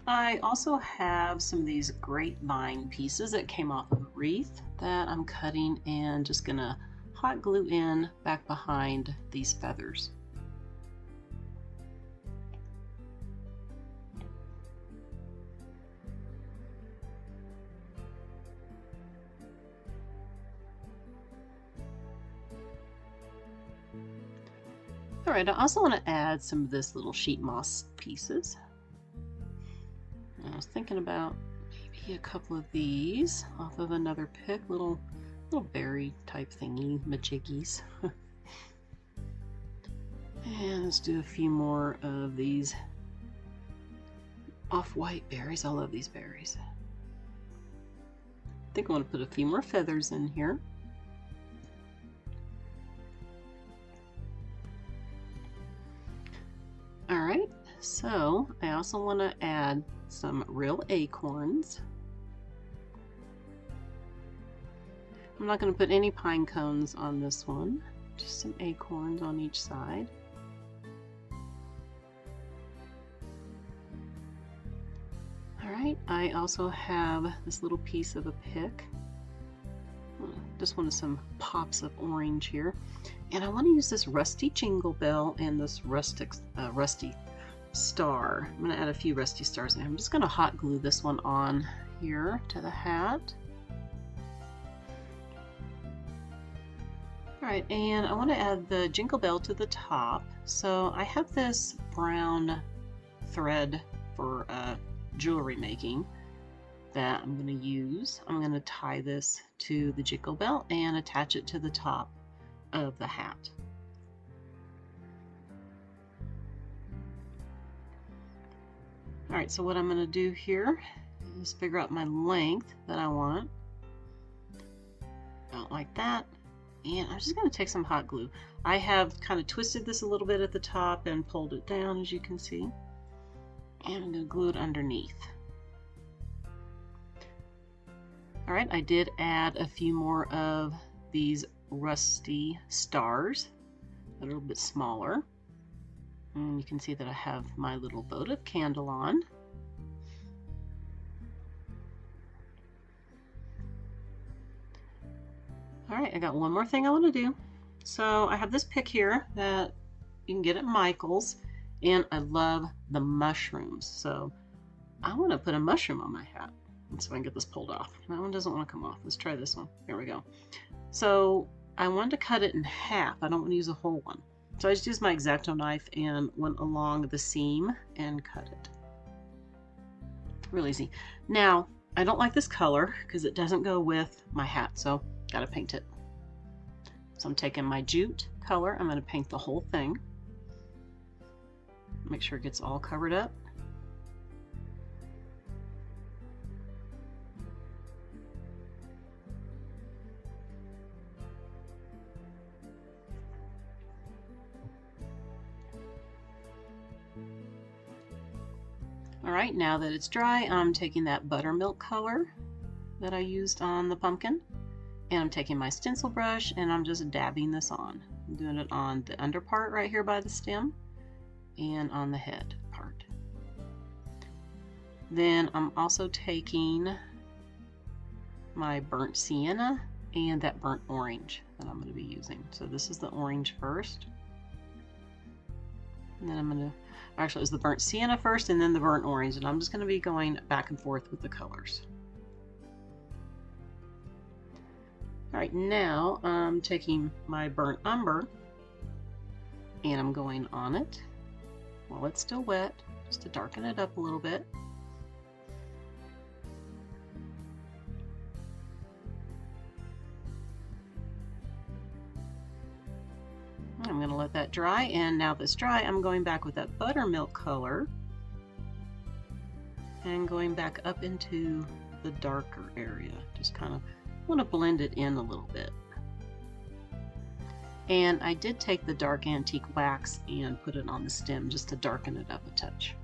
I also have some of these grapevine pieces that came off of a wreath that I'm cutting and just gonna hot glue in back behind these feathers. Alright, I also want to add some of this little sheet moss pieces. I was thinking about maybe a couple of these off of another pick, little berry type thingy, majiggies. And let's do a few more of these off-white berries. I love these berries. I think I want to put a few more feathers in here. Alright, so I also want to add some real acorns. I'm not going to put any pine cones on this one, just some acorns on each side. Alright, I also have this little piece of a pick. Just wanted some pops of orange here. And I want to use this rusty jingle bell and this rusty star. I'm going to add a few rusty stars in. I'm just going to hot glue this one on here to the hat. Alright, and I want to add the jingle bell to the top. So I have this brown thread for jewelry making that I'm going to use. I'm going to tie this to the jingle bell and attach it to the top of the hat. Alright, so what I'm going to do here is figure out my length that I want. About like that. And I'm just going to take some hot glue. I have kind of twisted this a little bit at the top and pulled it down, as you can see. And I'm going to glue it underneath. Alright, I did add a few more of these rusty stars, a little bit smaller. And you can see that I have my little votive candle on. All right, I got one more thing I want to do. So I have this pick here that you can get at Michael's, and I love the mushrooms. So I want to put a mushroom on my hat. So I can get this pulled off. That one doesn't want to come off. Let's try this one. There we go. So I wanted to cut it in half. I don't want to use a whole one. So I just used my X-Acto knife and went along the seam and cut it. Real easy. Now, I don't like this color because it doesn't go with my hat, so gotta paint it. So I'm taking my jute color. I'm going to paint the whole thing. Make sure it gets all covered up. Alright, now that it's dry, I'm taking that buttermilk color that I used on the pumpkin, and I'm taking my stencil brush and I'm just dabbing this on. I'm doing it on the under part right here by the stem and on the head part. Then I'm also taking my burnt sienna and that burnt orange that I'm going to be using. So this is the orange first. And then I'm going to, actually it was the burnt sienna first and then the burnt orange, and I'm just going to be going back and forth with the colors. Alright, now I'm taking my burnt umber and I'm going on it while it's still wet, just to darken it up a little bit. I'm going to let that dry, and now that's dry, I'm going back with that buttermilk color and going back up into the darker area. Just kind of want to blend it in a little bit. And I did take the dark antique wax and put it on the stem just to darken it up a touch.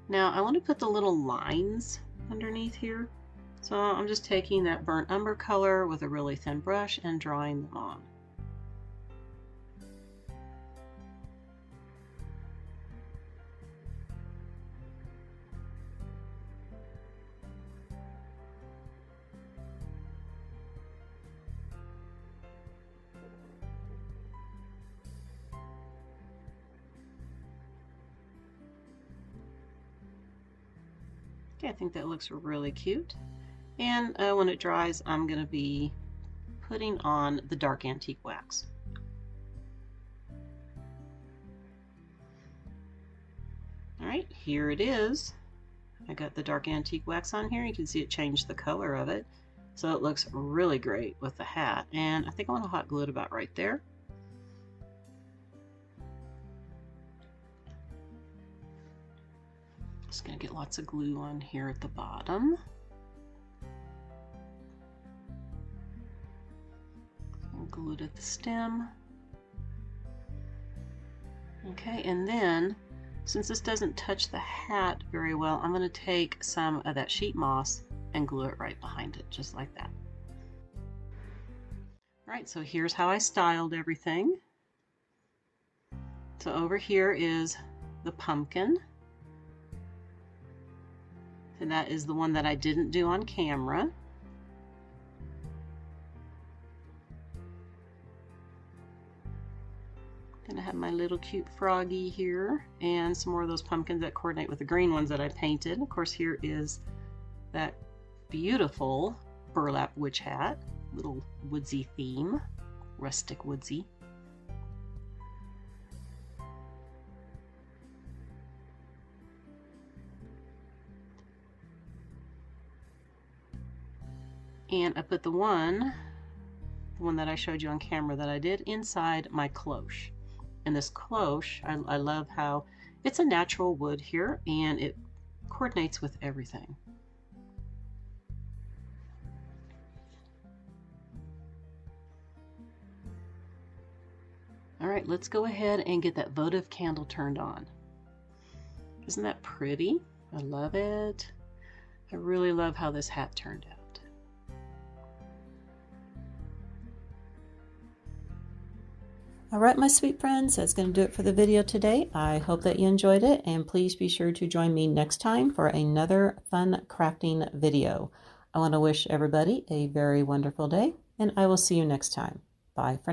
Now I want to put the little lines underneath here. So I'm just taking that burnt umber color with a really thin brush and drawing them on. Okay, I think that looks really cute. And when it dries, I'm going to be putting on the dark antique wax. Alright, here it is. I got the dark antique wax on here. You can see it changed the color of it. So it looks really great with the hat. And I think I want to hot glue it about right there. Just going to get lots of glue on here at the bottom. Glue it at the stem. Okay, and then since this doesn't touch the hat very well, I'm going to take some of that sheet moss and glue it right behind it, just like that. Alright, so here's how I styled everything. So over here is the pumpkin. And that is the one that I didn't do on camera. And I have my little cute froggy here and some more of those pumpkins that coordinate with the green ones that I painted. Of course, here is that beautiful burlap witch hat, little woodsy theme, rustic woodsy. And I put the one that I showed you on camera that I did inside my cloche. And this cloche, I love how it's a natural wood here and it coordinates with everything. All right, let's go ahead and get that votive candle turned on. Isn't that pretty? I love it. I really love how this hat turned out. All right, my sweet friends, that's going to do it for the video today. I hope that you enjoyed it, and please be sure to join me next time for another fun crafting video. I want to wish everybody a very wonderful day, and I will see you next time. Bye for now.